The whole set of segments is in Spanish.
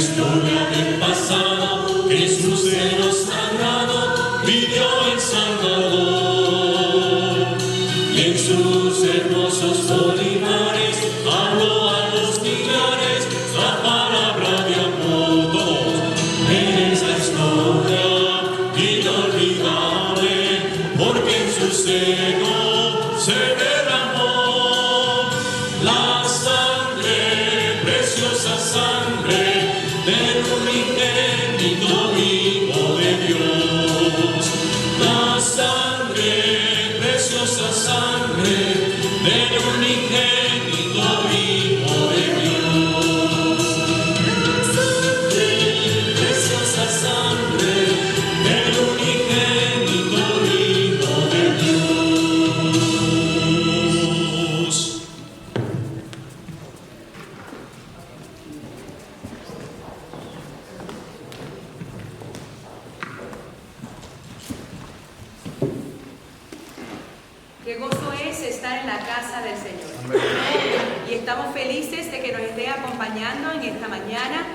historia del pasado, Jesús de los sagrados vivió en Salvador. Y en sus hermosos olivares habló a los millares la palabra de amor. Eres la historia inolvidable, porque en su seno se derramó la sangre, preciosa sangre del unigénito Hijo de Dios. La sangre, preciosa sangre del unigénito Hijo de Dios. La sangre, preciosa sangre del unigénito Hijo de Dios. Qué gozo es estar en la casa del Señor. Y estamos felices de que nos esté acompañando en esta mañana,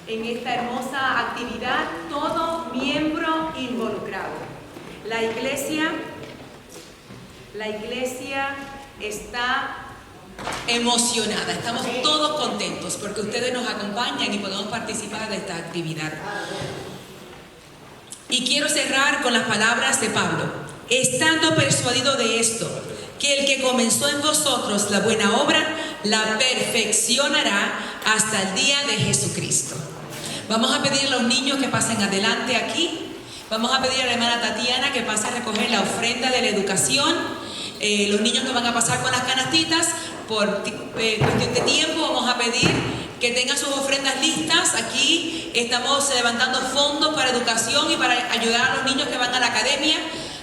en esta hermosa actividad, todo miembro involucrado. La iglesia está emocionada, estamos todos contentos porque ustedes nos acompañan y podemos participar de esta actividad. Y quiero cerrar con las palabras de Pablo: estando persuadido de esto, que el que comenzó en vosotros la buena obra, la perfeccionará hasta el día de Jesucristo. Vamos a pedir a los niños que pasen adelante aquí. Vamos a pedir a la hermana Tatiana que pase a recoger la ofrenda de la educación. Los niños que van a pasar con las canastitas, por cuestión de tiempo, vamos a pedir que tengan sus ofrendas listas. Aquí estamos levantando fondos para educación y para ayudar a los niños que van a la academia.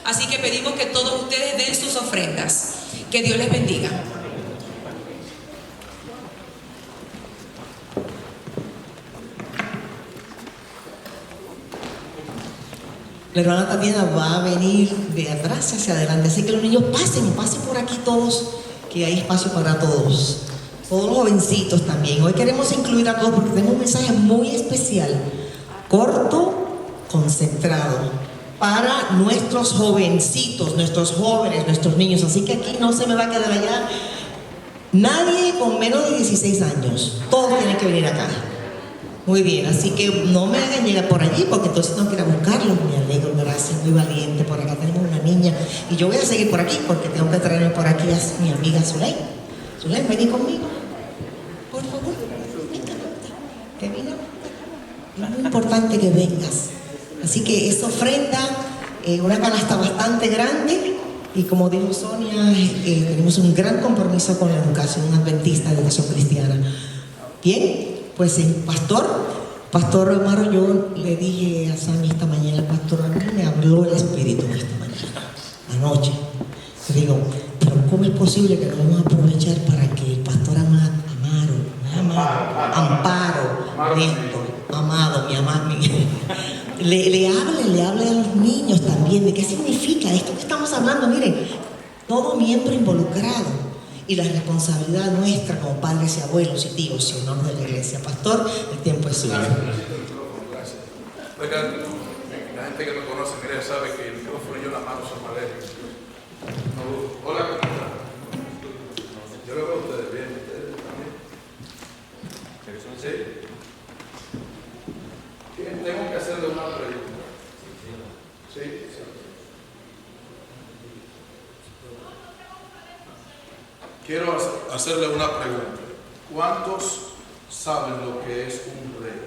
Así que pedimos que todos ustedes den sus ofrendas. Que Dios les bendiga. La hermana Tatiana va a venir de atrás hacia adelante. Así que los niños pasen por aquí todos, que hay espacio para todos. Todos los jovencitos también. Hoy queremos incluir a todos porque tenemos un mensaje muy especial, corto, concentrado, para nuestros jovencitos, nuestros jóvenes, nuestros niños. Así que aquí no se me va a quedar allá nadie con menos de 16 años. Todos tienen que venir acá. Muy bien, así que no me hagan llegar por allí porque entonces tengo que ir a buscarlos. Me alegro, gracias, muy valiente. Por acá tenemos una niña y yo voy a seguir por aquí porque tengo que traerme por aquí a mi amiga Zuley. Zuley, vení conmigo, por favor. Venga, que venga. Es muy importante que vengas. Así que esta ofrenda, una canasta bastante grande, y como dijo Sonia, tenemos un gran compromiso con la educación adventista de educación cristiana. Bien, pues el Pastor Omar, yo le dije a Sammy esta mañana, el pastor, a mí me habló el Espíritu esta mañana, anoche. Le digo, pero ¿cómo es posible que no vamos a aprovechar para que el pastor Amparo, Néstor, amado, mi amado, le hable a los niños también de qué significa esto que estamos hablando? Miren, todo miembro involucrado y la responsabilidad nuestra como padres y abuelos y tíos y honor de la iglesia. Pastor, el tiempo es suyo. Gracias. Oigan, la gente que me conoce, mira, sabe que el micrófono y yo las manos son maléficas. Hola, ¿cómo están? Yo lo veo a ustedes bien, ustedes también. ¿Sí? Tengo que hacerle una pregunta. ¿Sí? Quiero hacerle una pregunta. ¿Cuántos saben lo que es un rey?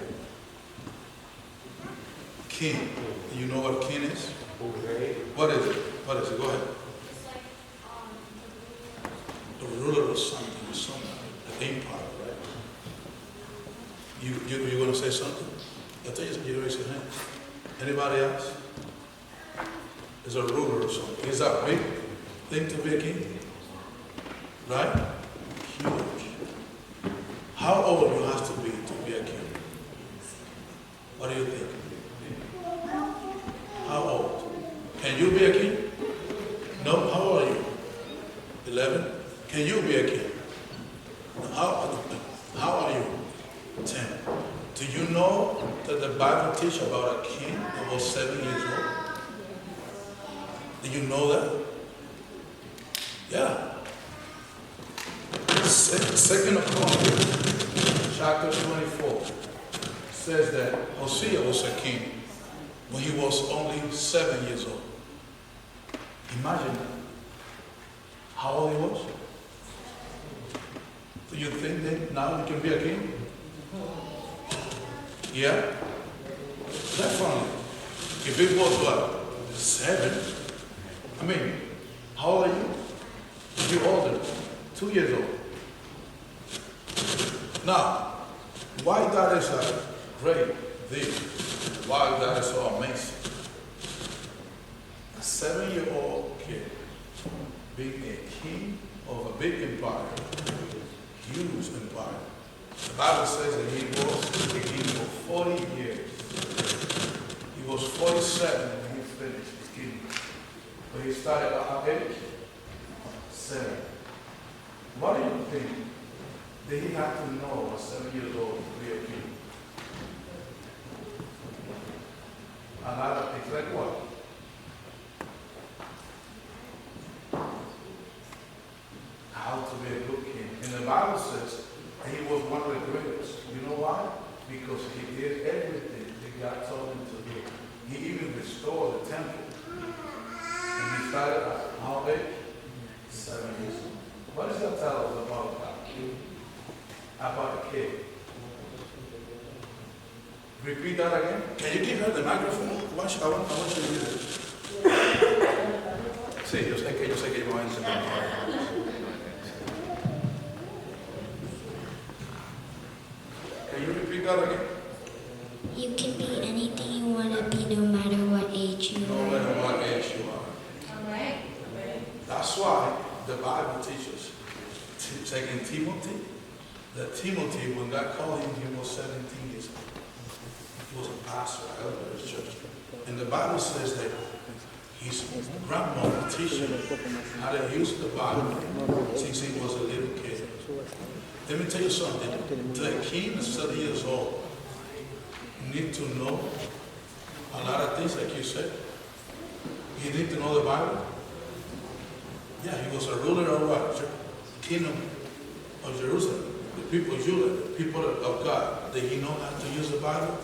King. You know what king is? What is it? What is it? Go ahead. The ruler of something, the empire, right? You want to say something? I thought you raised your hand. Anybody else? Is a ruler or something. Is that big thing to be a king? Right? Huge. How old you have to be a king? What do you think? How old? Can you be a king? No? How old are you? 11? Can you be a king? How are you? 10. Do you know that the Bible teaches about a king that was 7 years old? Did you know that? Yeah. Second of Chronicles, chapter 24, says that Hosea was a king when he was only 7 years old. Imagine that. How old he was? Do you think that now he can be a king? Yeah? Definitely. If it was what? 7? I mean, how old are you? You're older. 2 years old. Now, why that is a great deal? Why that is so amazing? A 7-year-old kid being a king of a big empire, huge empire. The Bible says that he was the king for 40 years. He was 47 when he finished his kingdom. But he started at how age? 7. What do you think? Did he have to know at 7 years old to be a king? A lot of things, like what? How to be a good king. And the Bible says that he was one of the greatest. You know why? Because he did everything that God told him to do. He even restored the temple. And he started at how age? 7 years old. What does that tell us about God? About a kid? Repeat that again. Can you give her the microphone? I want you to read it. Sí, yo sé que yo voy a enseñar. Can you repeat that again? You can be anything you want to be, no matter what age you No are. matter what age you are. That's why the Bible teaches, taking Timothy, that Timothy, when God called him, he was 17 years old. He was a pastor, elder of his church. And the Bible says that his grandmother teach him how to use the Bible since he was a little kid. Let me tell you something. The king is 30 years old. You need to know a lot of things, like you said. You need to know the Bible. Yeah, he was a ruler of what? Kingdom of Jerusalem. The people of Judah, the people of God. Did he know how to use the Bible?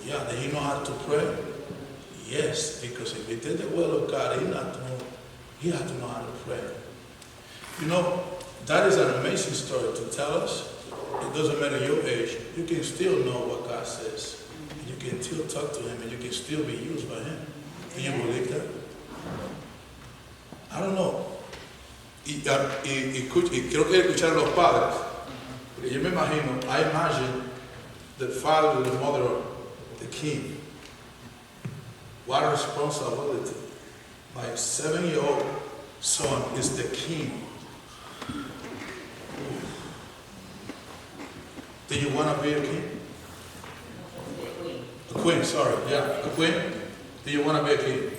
Yeah. Did he know how to pray? Yes, because if he did the will of God, he had to know how to pray. You know, that is an amazing story to tell us. It doesn't matter your age. You can still know what God says. You can still talk to him and you can still be used by him. Can you believe that? I don't know. Quiero que escuchar a los padres. Porque yo me imagino, I imagine the father and the mother of the king. What a responsibility. My 7-year-old son is the king. Do you want to be a king? A queen, sorry. Yeah, a queen. Do you want to be a king?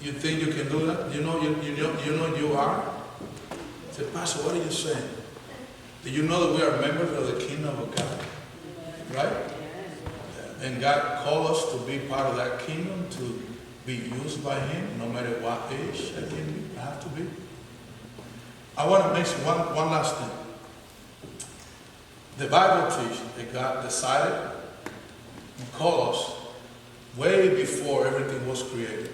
You think you can do that? You know you are? Say, Pastor, what are you saying? Do you know that we are members of the kingdom of God? Right? And God called us to be part of that kingdom, to be used by him, no matter what age I have to be. I want to mention one last thing. The Bible teaches that God decided and called us way before everything was created.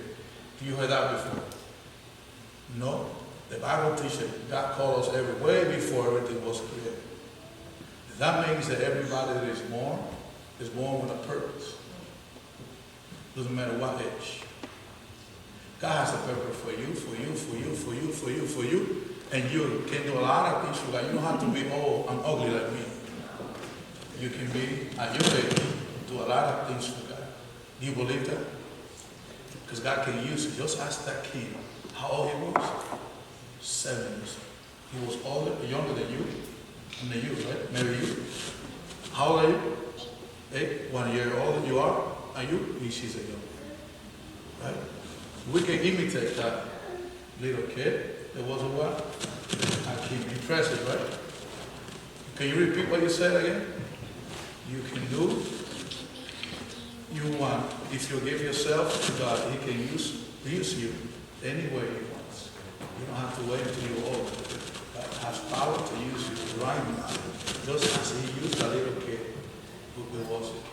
You heard that before? No. The Bible teaches that God called us way before everything was created. That means that everybody that is born with a purpose. Doesn't matter what age. God has a purpose for you, for you, for you, for you, for you, for you. And you can do a lot of things for God. You don't have to be old and ugly like me. You can be, at your age, do a lot of things for God. Do you believe that? Because God can use you. Just ask that king how old he was. 7 years old. He was older, younger than you. And than you, right? Maybe you. How old are you? 8, 1 year older you are. Are you? She's a young. Right? We can imitate that little kid. There was a what? A king. Impressive, right? Can you repeat what you said again? You can do you want. If you give yourself to God, He can use you any way He wants. You don't have to wait until you're old. God has power to use you right now, just as He used a little kid who was it.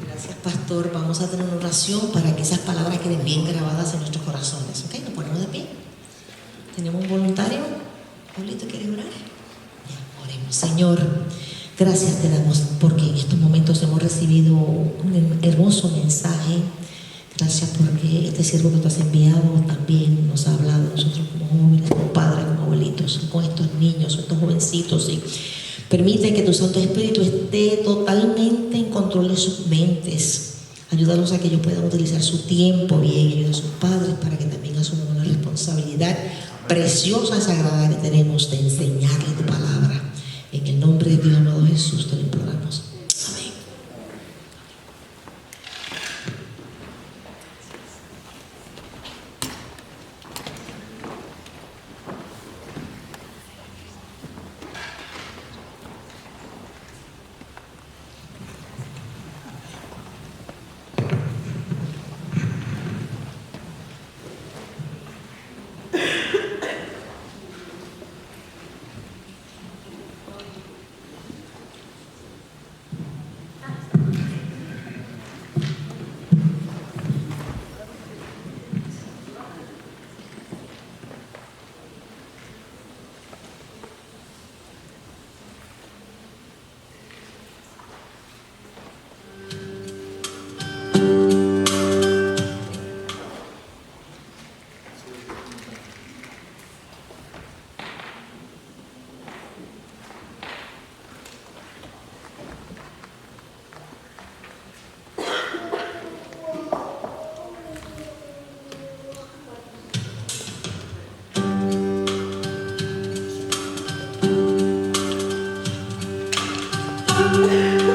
Gracias, pastor. Vamos a tener una oración para que esas palabras queden bien grabadas en nuestros corazones. ¿Ok? Nos ponemos de pie. ¿Tenemos un voluntario? Pablito, ¿quieres orar? Ya, oremos. Señor, gracias te damos porque en estos momentos hemos recibido un hermoso mensaje. Gracias porque este siervo que tú has enviado también nos ha hablado de nosotros como jóvenes, como padres, como abuelitos, con estos niños, estos jovencitos. Y permite que tu Santo Espíritu esté totalmente en control de sus mentes. Ayúdalos a que ellos puedan utilizar su tiempo bien, ayuda a sus padres para que también asuman una responsabilidad preciosa y sagrada que tenemos de enseñarle tu palabra. En el nombre de Dios amado Jesús te lo imploramos. Amén.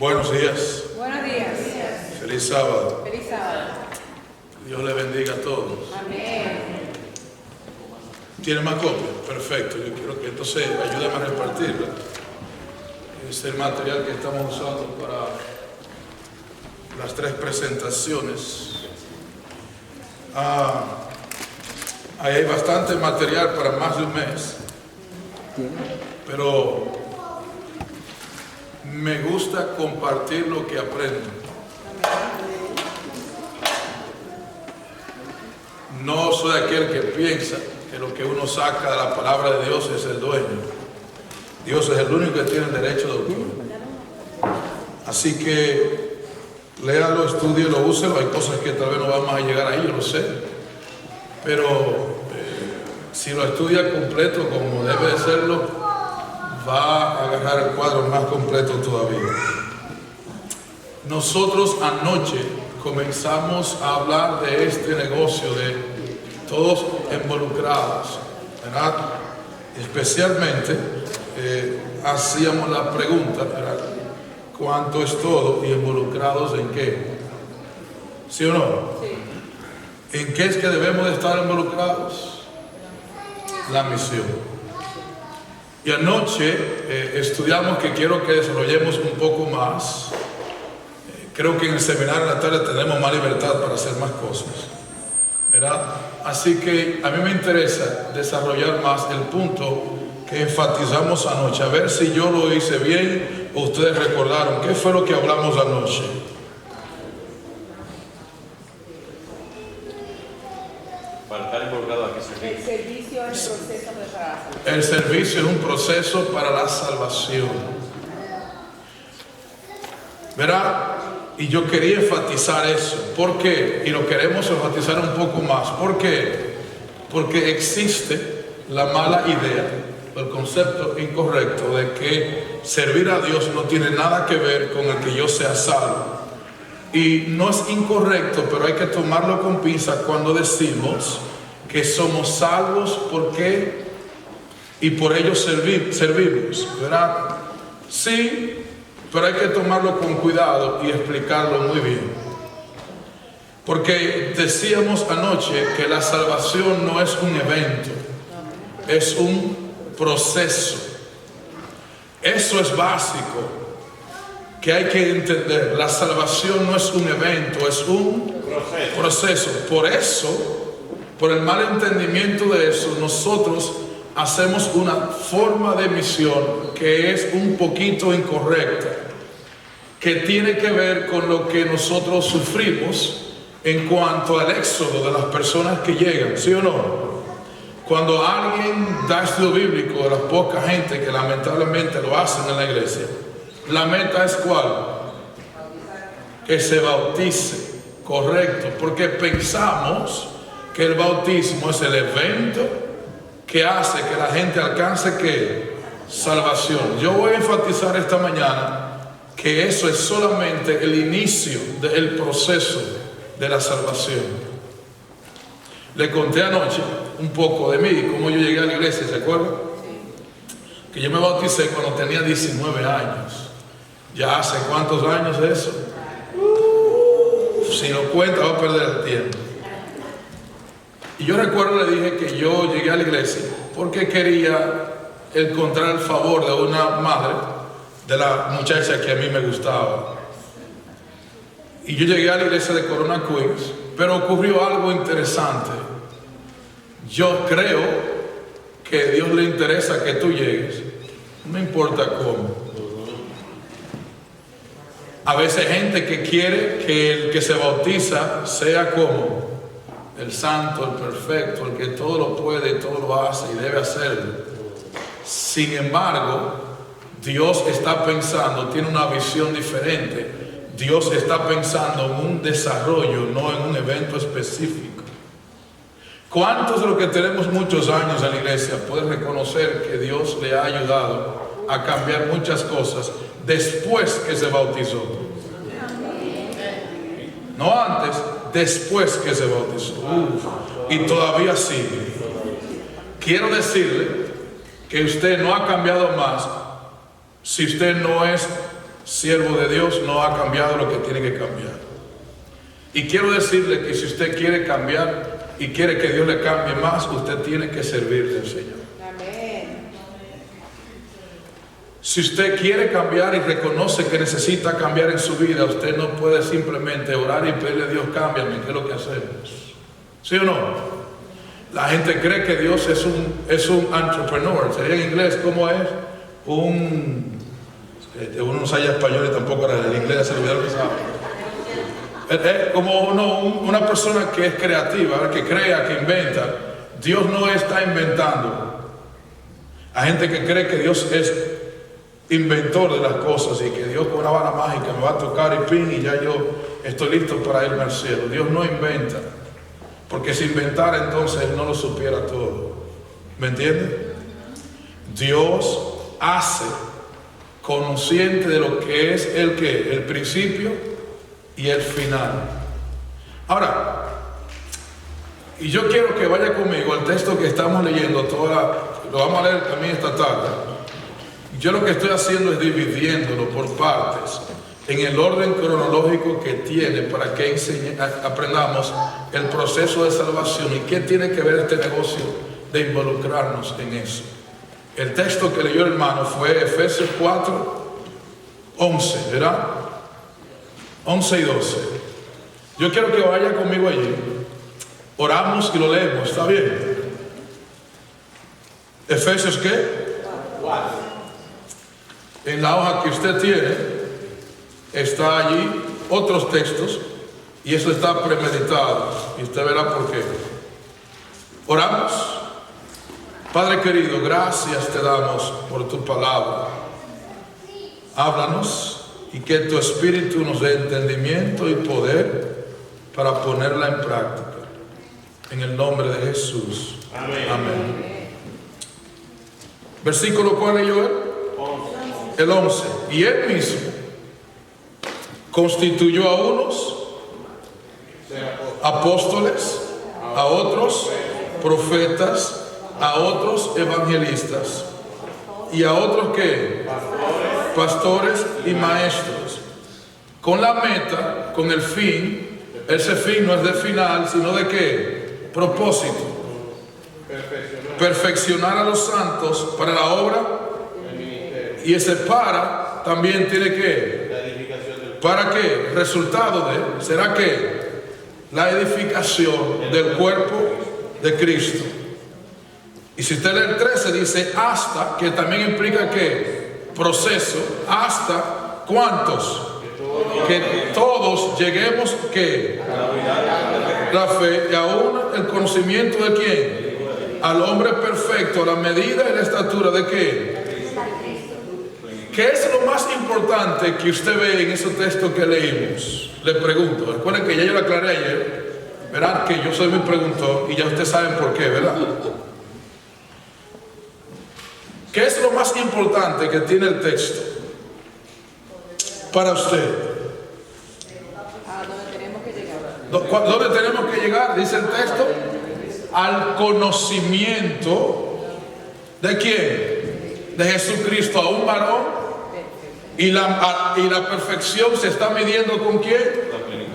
Buenos días. Buenos días. Feliz sábado. Feliz sábado. Dios le bendiga a todos. Amén. ¿Tiene más copias? Perfecto. Yo quiero que entonces ayúdame a repartirla. Es el material que estamos usando para las 3 presentaciones. Ahí hay bastante material para más de un mes. Pero me gusta compartir lo que aprendo. No soy aquel que piensa que lo que uno saca de la palabra de Dios es el dueño. Dios es el único que tiene el derecho de autor. Así que léalo, estúdielo, úselo. Hay cosas que tal vez no vamos a llegar ahí, yo lo sé. Pero si lo estudia completo como debe de serlo, va a agarrar el cuadro más completo todavía. Nosotros anoche comenzamos a hablar de este negocio, de todos involucrados, ¿verdad? Especialmente hacíamos la pregunta, ¿verdad? ¿Cuánto es todo y involucrados en qué? ¿Sí o no? Sí. ¿En qué es que debemos de estar involucrados? La misión. Y anoche estudiamos, que quiero que desarrollemos un poco más. Creo que en el seminario de la tarde tenemos más libertad para hacer más cosas, ¿verdad? Así que a mí me interesa desarrollar más el punto que enfatizamos anoche, a ver si yo lo hice bien o ustedes recordaron qué fue lo que hablamos anoche. Para estar involucrado aquí. El servicio es el proceso de salvación. El servicio es un proceso para la salvación, ¿verdad? Y yo quería enfatizar eso. ¿Por qué? Y lo queremos enfatizar un poco más. ¿Por qué? Porque existe la mala idea, el concepto incorrecto de que servir a Dios no tiene nada que ver con el que yo sea salvo. Y no es incorrecto, pero hay que tomarlo con pinzas cuando decimos que somos salvos. ¿Por qué? Y por ello servimos, ¿verdad? Sí, pero hay que tomarlo con cuidado y explicarlo muy bien. Porque decíamos anoche que la salvación no es un evento, es un proceso. Eso es básico, que hay que entender. La salvación no es un evento, es un proceso. Por eso, por el mal entendimiento de eso, nosotros hacemos una forma de misión que es un poquito incorrecta, que tiene que ver con lo que nosotros sufrimos en cuanto al éxodo de las personas que llegan, ¿sí o no? Cuando alguien da estudio bíblico, de la poca gente que lamentablemente lo hacen en la iglesia, la meta es ¿cuál? Que se bautice, correcto, porque pensamos que el bautismo es el evento que hace que la gente alcance ¿qué? Salvación. Yo voy a enfatizar esta mañana que eso es solamente el inicio del proceso de la salvación. Le conté anoche un poco de mí, cómo yo llegué a la iglesia, ¿se acuerdan? Que yo me bauticé cuando tenía 19 años. ¿Ya hace cuántos años es eso? Si lo cuenta va a perder el tiempo. Y yo recuerdo, le dije que yo llegué a la iglesia porque quería encontrar el favor de una madre, de la muchacha que a mí me gustaba. Y yo llegué a la iglesia de Corona Queens, pero ocurrió algo interesante. Yo creo que a Dios le interesa que tú llegues, no importa cómo. A veces hay gente que quiere que el que se bautiza sea como el santo, el perfecto, el que todo lo puede, todo lo hace y debe hacerlo. Sin embargo, Dios está pensando, tiene una visión diferente. Dios está pensando en un desarrollo, no en un evento específico. ¿Cuántos de los que tenemos muchos años en la iglesia pueden reconocer que Dios le ha ayudado a cambiar muchas cosas después que se bautizó? No antes, después que se bautizó. Y todavía sigue. Quiero decirle que usted no ha cambiado más si usted no es siervo de Dios, no ha cambiado lo que tiene que cambiar. Y quiero decirle que si usted quiere cambiar y quiere que Dios le cambie más, usted tiene que servirle al Señor. Amén. Si usted quiere cambiar y reconoce que necesita cambiar en su vida, usted no puede simplemente orar y pedirle a Dios, cámbiame, ¿qué es lo que hacemos? ¿Sí o no? La gente cree que Dios es un entrepreneur. Sería en inglés, ¿cómo es? Uno no sabe español y tampoco era el inglés, se olvidó lo que sabe. Es como una persona que es creativa, que crea, que inventa. Dios no está inventando. Hay gente que cree que Dios es inventor de las cosas y que Dios con una vara mágica me va a tocar y pin y ya yo estoy listo para irme al cielo. Dios no inventa. Porque si inventara entonces Él no lo supiera todo. ¿Me entiende? Dios hace consciente de lo que es el principio y el final. Ahora, y yo quiero que vaya conmigo al texto que estamos leyendo, lo vamos a leer también esta tarde. Yo lo que estoy haciendo es dividiéndolo por partes, en el orden cronológico que tiene para que aprendamos el proceso de salvación y qué tiene que ver este negocio de involucrarnos en eso. El texto que leyó el hermano fue Efesios 4, 11, ¿verdad? 11 y 12. Yo quiero que vaya conmigo allí. Oramos y lo leemos, ¿está bien? Efesios, ¿qué? 4. En la hoja que usted tiene está allí otros textos y eso está premeditado y usted verá por qué. Oramos. Padre querido, gracias te damos por tu palabra. Háblanos y que tu Espíritu nos dé entendimiento y poder para ponerla en práctica. En el nombre de Jesús. Amén. Amén. Versículo, ¿cuál leyó él? El 11. Y él mismo constituyó a unos apóstoles, a otros profetas, a otros evangelistas y a otros que pastores y maestros, con la meta, con el fin. Ese fin no es de final, sino de qué? Propósito. Perfeccionar a los santos para la obra. Y ese para también tiene que, ¿para qué? Resultado de, ¿será que? La edificación del cuerpo de Cristo. Y si usted lee el 13 dice hasta, que también implica que proceso, hasta ¿cuántos? Que todos lleguemos que la fe y aún el conocimiento de quién, al hombre perfecto, a la medida y la estatura de qué. ¿Qué es lo más importante que usted ve en esos textos que leímos? Le pregunto, recuerden que ya yo lo aclaré ayer, verán que yo soy muy preguntón y ya ustedes saben por qué, ¿verdad? ¿Qué es lo más importante que tiene el texto para usted? ¿A dónde tenemos que llegar? ¿Dónde tenemos que llegar? Dice el texto, al conocimiento ¿de quién? De Jesucristo, a un varón. Y la perfección se está midiendo ¿con quién?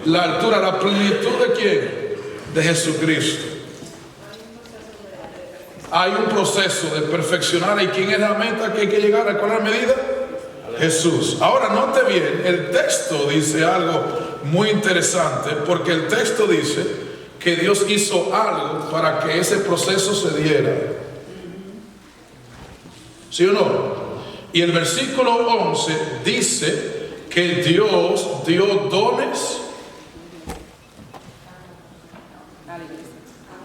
La altura, la plenitud ¿de quién? De Jesucristo. Hay un proceso de perfeccionar. ¿Y quién es la meta que hay que llegar a cuál medida? Jesús. Ahora note bien, el texto dice algo muy interesante, porque el texto dice que Dios hizo algo para que ese proceso se diera. ¿Sí o no? Y el versículo 11 dice que Dios dio dones.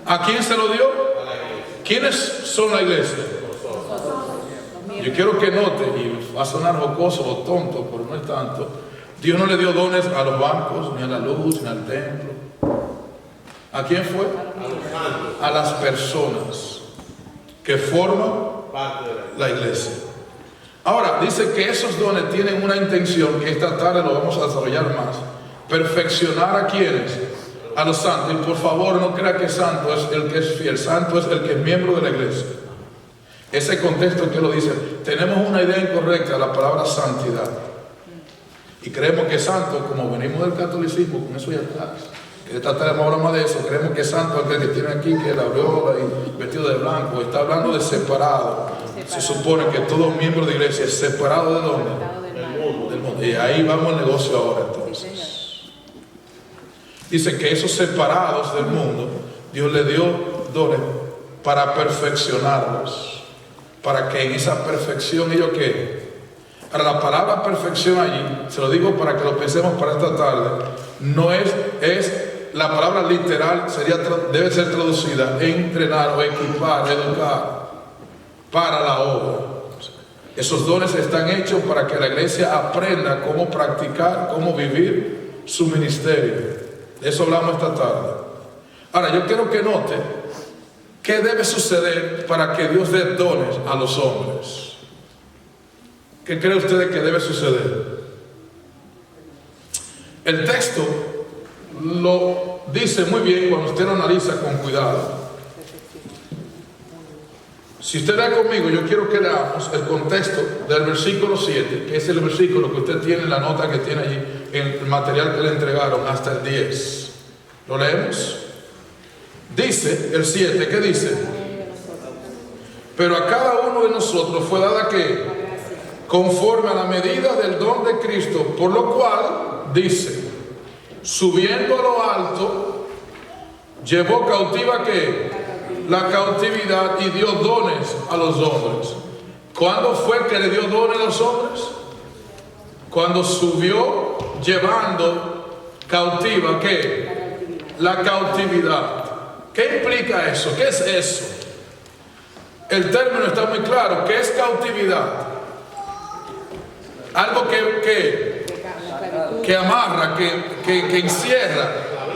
¿A quién se lo dio? ¿Quiénes son la iglesia? Yo quiero que note, y va a sonar jocoso o tonto, pero no es tanto. Dios no le dio dones a los bancos, ni a la luz, ni al templo. ¿A quién fue? A las personas que forman la iglesia. Ahora, dice que esos dones tienen una intención, que esta tarde lo vamos a desarrollar más. Perfeccionar a quienes, a los santos. Y por favor no crea que santo es el que es fiel, santo es el que es miembro de la iglesia. Ese contexto que lo dice, tenemos una idea incorrecta de la palabra santidad. Y creemos que es santo, como venimos del catolicismo, con eso ya está. Que esta tarde vamos a hablar más de eso. Creemos que es santo aquel que tiene aquí, que la aureola y vestido de blanco. Está hablando de separado. Se supone que todo miembro de iglesia es separado ¿de dónde? Del mundo. Y ahí vamos al negocio ahora entonces. Dice que esos separados del mundo, Dios le dio dones para perfeccionarlos. Para que en esa perfección ellos ¿qué? Ahora la palabra perfección allí, se lo digo para que lo pensemos para esta tarde, no es la palabra literal, debe ser traducida entrenar o equipar, educar para la obra. Esos dones están hechos para que la iglesia aprenda cómo practicar, cómo vivir su ministerio. De eso hablamos esta tarde. Ahora yo quiero que note qué debe suceder para que Dios dé dones a los hombres. ¿Qué cree usted que debe suceder? El texto lo dice muy bien cuando usted lo analiza con cuidado. Si usted va conmigo, yo quiero que leamos el contexto del versículo 7, que es el versículo que usted tiene en la nota que tiene allí, en el material que le entregaron, hasta el 10. ¿Lo leemos? Dice el 7, ¿qué dice? Pero a cada uno de nosotros fue dada ¿qué? Conforme a la medida del don de Cristo, por lo cual, dice, subiendo a lo alto, llevó cautiva ¿qué? La cautividad y dio dones a los hombres. ¿Cuándo fue que le dio dones a los hombres? Cuando subió llevando cautiva ¿qué? La cautividad. ¿Qué implica eso? ¿Qué es eso? El término está muy claro. ¿Qué es cautividad? Algo que amarra, que encierra,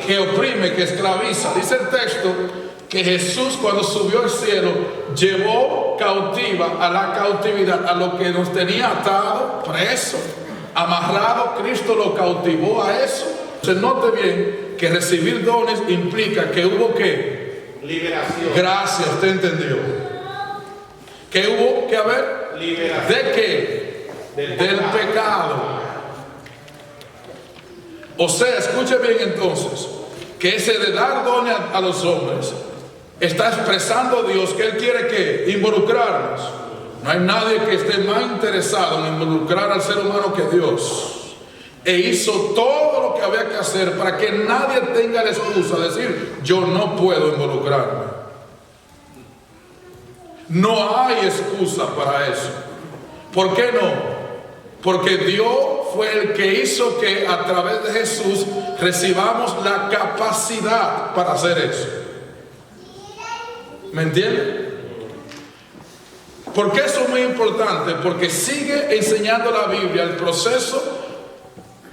que oprime, que esclaviza. Dice el texto que Jesús cuando subió al cielo llevó cautiva a la cautividad, a lo que nos tenía atado, preso, amarrado. Cristo lo cautivó a eso. Se note bien que recibir dones implica que hubo ¿qué? Liberación. Gracias, usted entendió. Que hubo que haber liberación. ¿De qué? Del pecado. O sea, escuche bien entonces, que ese de dar dones a los hombres está expresando Dios que Él quiere que involucrarnos. No hay nadie que esté más interesado en involucrar al ser humano que Dios. E hizo todo lo que había que hacer para que nadie tenga la excusa de decir, yo no puedo involucrarme. No hay excusa para eso. ¿Por qué no? Porque Dios fue el que hizo que a través de Jesús recibamos la capacidad para hacer eso. ¿Me entienden? ¿Por qué eso es muy importante? Porque sigue enseñando la Biblia el proceso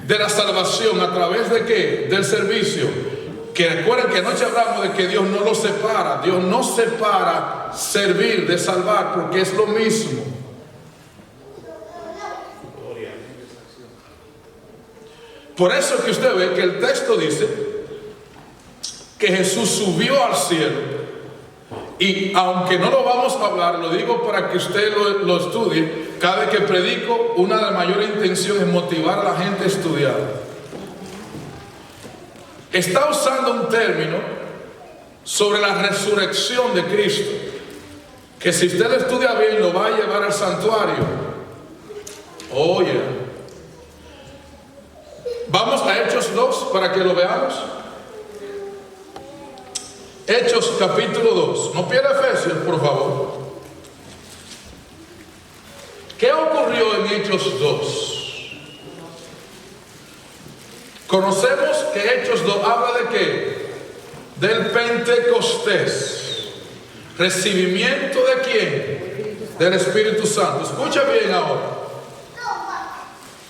de la salvación a través de ¿qué? Del servicio. Que recuerden que anoche hablamos de que Dios no lo separa. Dios no separa servir de salvar, porque es lo mismo. Por eso que usted ve que el texto dice que Jesús subió al cielo. Y aunque no lo vamos a hablar, lo digo para que usted lo estudie. Cada vez que predico, una de las mayores intenciones es motivar a la gente a estudiar. Está usando un término sobre la resurrección de Cristo, que si usted lo estudia bien, lo va a llevar al santuario. Oye. Vamos a Hechos 2 para que lo veamos. Hechos capítulo 2. No pierda Efesios, por favor. ¿Qué ocurrió en Hechos 2? Conocemos que Hechos 2 habla de qué? Del Pentecostés. ¿Recibimiento de quién? Del Espíritu Santo. Escucha bien ahora.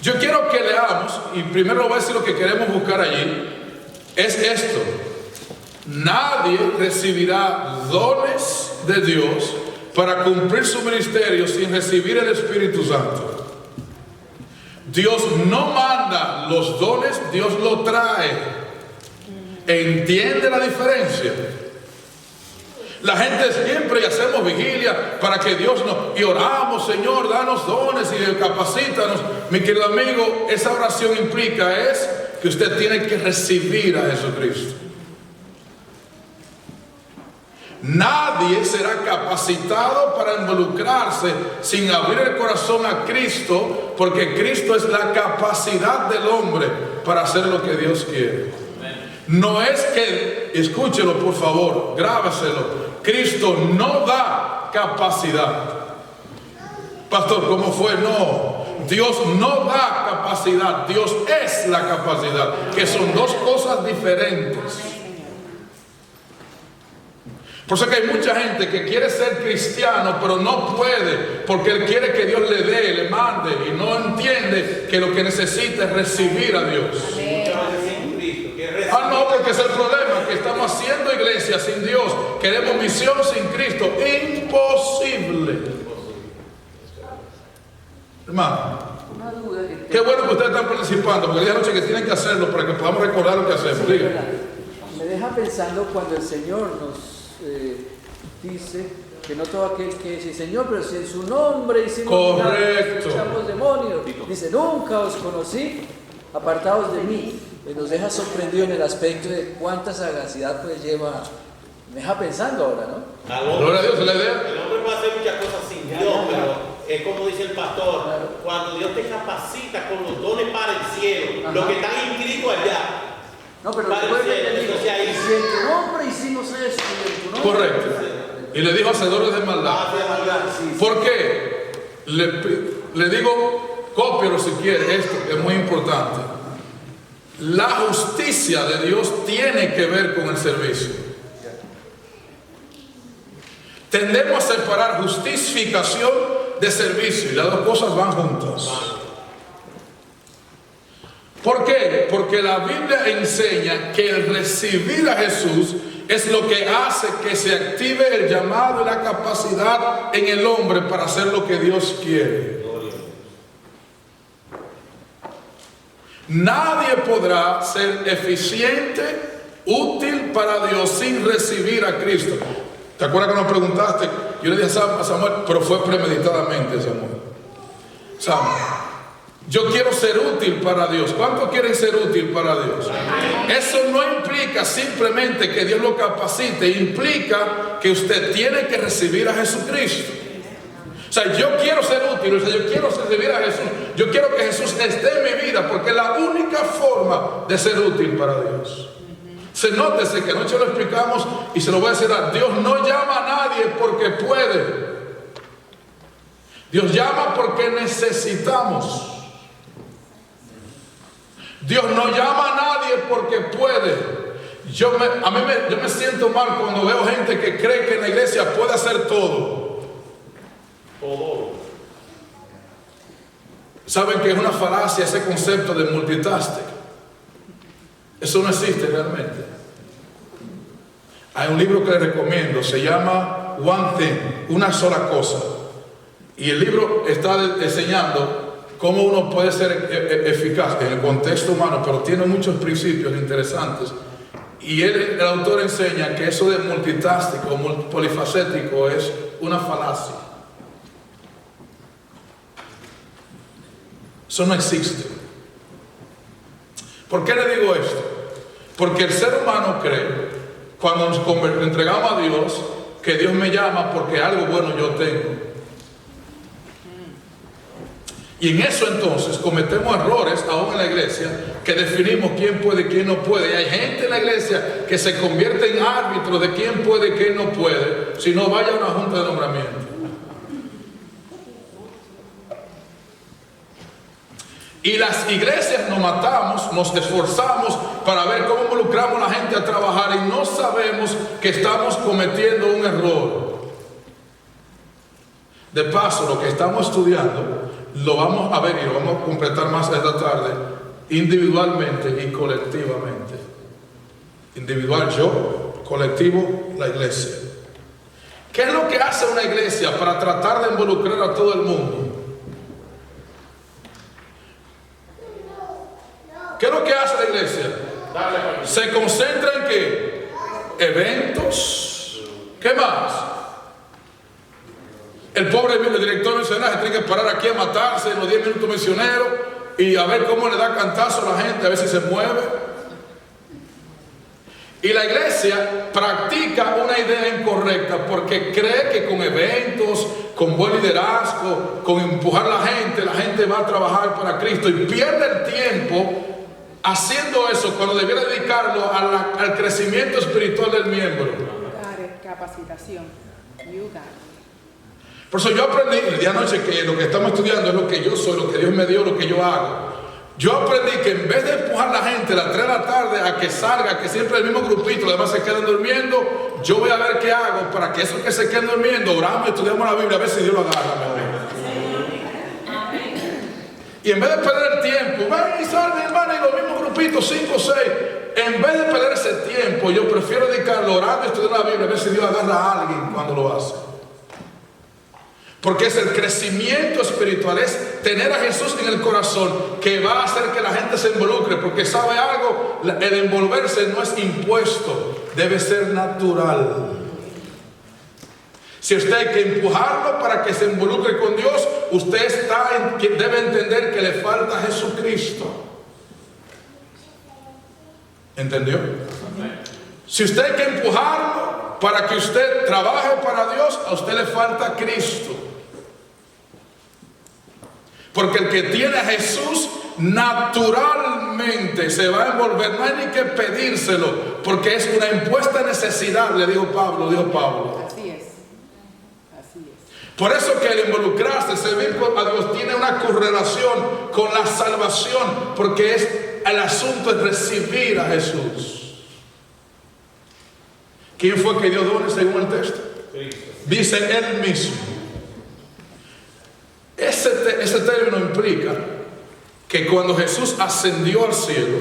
Yo quiero que leamos, y primero voy a decir lo que queremos buscar allí, es esto. Nadie recibirá dones de Dios para cumplir su ministerio sin recibir el Espíritu Santo. Dios no manda los dones, Dios los trae. ¿Entiende la diferencia? La gente siempre hacemos vigilia para que Dios nos... Y oramos, Señor, danos dones y capacítanos. Mi querido amigo, esa oración implica es que usted tiene que recibir a Jesucristo. Nadie será capacitado para involucrarse sin abrir el corazón a Cristo, porque Cristo es la capacidad del hombre para hacer lo que Dios quiere. No es que, escúchelo por favor, grábeselo, Cristo no da capacidad. Pastor, ¿cómo fue? No, Dios no da capacidad, Dios es la capacidad, que son dos cosas diferentes. Por eso que hay mucha gente que quiere ser cristiano, pero no puede, porque él quiere que Dios le dé, le mande, y no entiende que lo que necesita es recibir a Dios. Ah, no, porque es el problema, que estamos haciendo iglesia sin Dios, queremos misión sin Cristo. Imposible. Hermano, Una duda que qué bueno que ustedes están participando, porque el día de noche que tienen que hacerlo para que podamos recordar lo que hacemos. Diga. me deja pensando cuando el Señor nos dice que no todo aquel que dice, Señor, pero si en su nombre hicimos Correcto. echamos demonios, dice, nunca os conocí, apartados de mí. Nos deja sorprendido en el aspecto de cuánta sagacidad pues lleva. Me deja pensando ahora, ¿no? Gloria a Dios, ¿se la idea? El hombre puede hacer muchas cosas sin Dios, pero es como dice el pastor, Claro. cuando Dios te capacita con los dones para el cielo, los que están inscritos allá, No, pero para el recuerda que cielo, dijo, entonces ahí si en tu nombre hicimos esto, y en tu nombre... Correcto. Y le dijo hacedores de maldad. Sí, ¿Por qué? Le digo, cópialo si quiere, esto es muy importante. La justicia de Dios tiene que ver con el servicio. Tendemos a separar justificación de servicio y las dos cosas van juntas. ¿Por qué? Porque la Biblia enseña que el recibir a Jesús es lo que hace que se active el llamado y la capacidad en el hombre para hacer lo que Dios quiere. Nadie podrá ser eficiente, útil para Dios sin recibir a Cristo. ¿Te acuerdas que nos preguntaste? Yo le dije a Samuel, pero fue premeditadamente, Samuel. Yo quiero ser útil para Dios. ¿Cuántos quieren ser útil para Dios? Eso no implica simplemente que Dios lo capacite, implica que usted tiene que recibir a Jesucristo. O sea, yo quiero ser útil, o sea, yo quiero recibir a Jesús. Yo quiero que Jesús esté en mi vida, porque es la única forma de ser útil para Dios. Nótese que anoche lo explicamos y se lo voy a decir a Dios no llama a nadie porque puede. Dios llama porque necesitamos. Dios no llama a nadie porque puede. Yo me siento mal cuando veo gente que cree que en la iglesia puede hacer todo. Saben que es una falacia ese concepto de multitasking. Eso no existe realmente. Hay un libro que les recomiendo, se llama One Thing, una sola cosa. Y el libro está enseñando cómo uno puede ser eficaz en el contexto humano, pero tiene muchos principios interesantes. Y el autor enseña que eso de multitasking o polifacético es una falacia. Eso no existe. ¿Por qué le digo esto? Porque el ser humano cree, cuando nos entregamos a Dios, que Dios me llama porque algo bueno yo tengo. Y en eso entonces cometemos errores aún en la iglesia, que definimos quién puede y quién no puede. Y hay gente en la iglesia que se convierte en árbitro de quién puede y quién no puede, si no vaya a una junta de nombramiento. Y las iglesias nos matamos, nos esforzamos para ver cómo involucramos a la gente a trabajar y no sabemos que estamos cometiendo un error. De paso, lo que estamos estudiando lo vamos a ver y lo vamos a completar más esta tarde, individualmente y colectivamente. Individual yo, colectivo la iglesia. ¿Qué es lo que hace una iglesia para tratar de involucrar a todo el mundo? ¿Qué es lo que hace la iglesia? Se concentra en qué? Eventos, ¿Qué más? El pobre director misionero tiene que parar aquí a matarse en los 10 minutos misioneros y a ver cómo le da cantazo a la gente, a ver si se mueve. Y la iglesia practica una idea incorrecta porque cree que con eventos, con buen liderazgo, con empujar a la gente va a trabajar para Cristo y pierde el tiempo haciendo eso cuando debiera dedicarlo al crecimiento espiritual del miembro. Capacitación. You got it. Por eso yo aprendí el día de anoche que lo que estamos estudiando es lo que yo soy, lo que Dios me dio, lo que yo hago. Yo aprendí que en vez de empujar a la gente a las 3 de la tarde a que salga, que siempre el mismo grupito, los demás se quedan durmiendo, yo voy a ver qué hago para que esos que se queden durmiendo, oramos, estudiamos la Biblia, a ver si Dios lo agarra. Y en vez de perder el tiempo, ven y salve, hermano, y los mismos grupitos, 5 o 6, en vez de perder ese tiempo, yo prefiero dedicarlo a orar y estudiar la Biblia, a ver si Dios agarra a alguien cuando lo hace. Porque es el crecimiento espiritual, es tener a Jesús en el corazón que va a hacer que la gente se involucre, porque sabe algo, el envolverse no es impuesto, debe ser natural. Si usted hay que empujarlo para que se involucre con Dios, usted debe entender que le falta a Jesucristo. ¿Entendió? Si usted hay que empujarlo para que usted trabaje para Dios, a usted le falta Cristo. Porque el que tiene a Jesús naturalmente se va a envolver, no hay ni que pedírselo, porque es una impuesta necesidad, le dijo Pablo. Así es. Así es. Por eso que el involucrarse, servir a Dios, tiene una correlación con la salvación, porque el asunto es recibir a Jesús. ¿Quién fue que dio dones según el texto? Dice Él mismo. Ese término implica que cuando Jesús ascendió al cielo,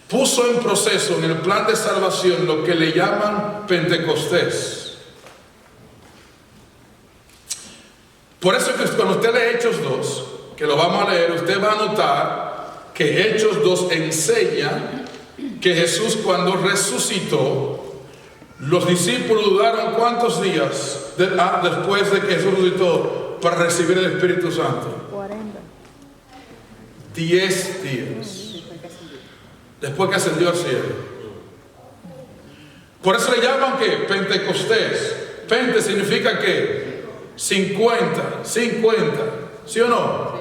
puso en proceso en el plan de salvación lo que le llaman Pentecostés. Por eso que cuando usted lee Hechos 2, que lo vamos a leer, usted va a notar que Hechos 2 enseña que Jesús, cuando resucitó, los discípulos dudaron ¿cuántos días después de que Jesús resucitó para recibir el Espíritu Santo? 40. 10 días después que ascendió al cielo. Por eso le llaman que Pentecostés. Pente significa que 50, ¿sí o no?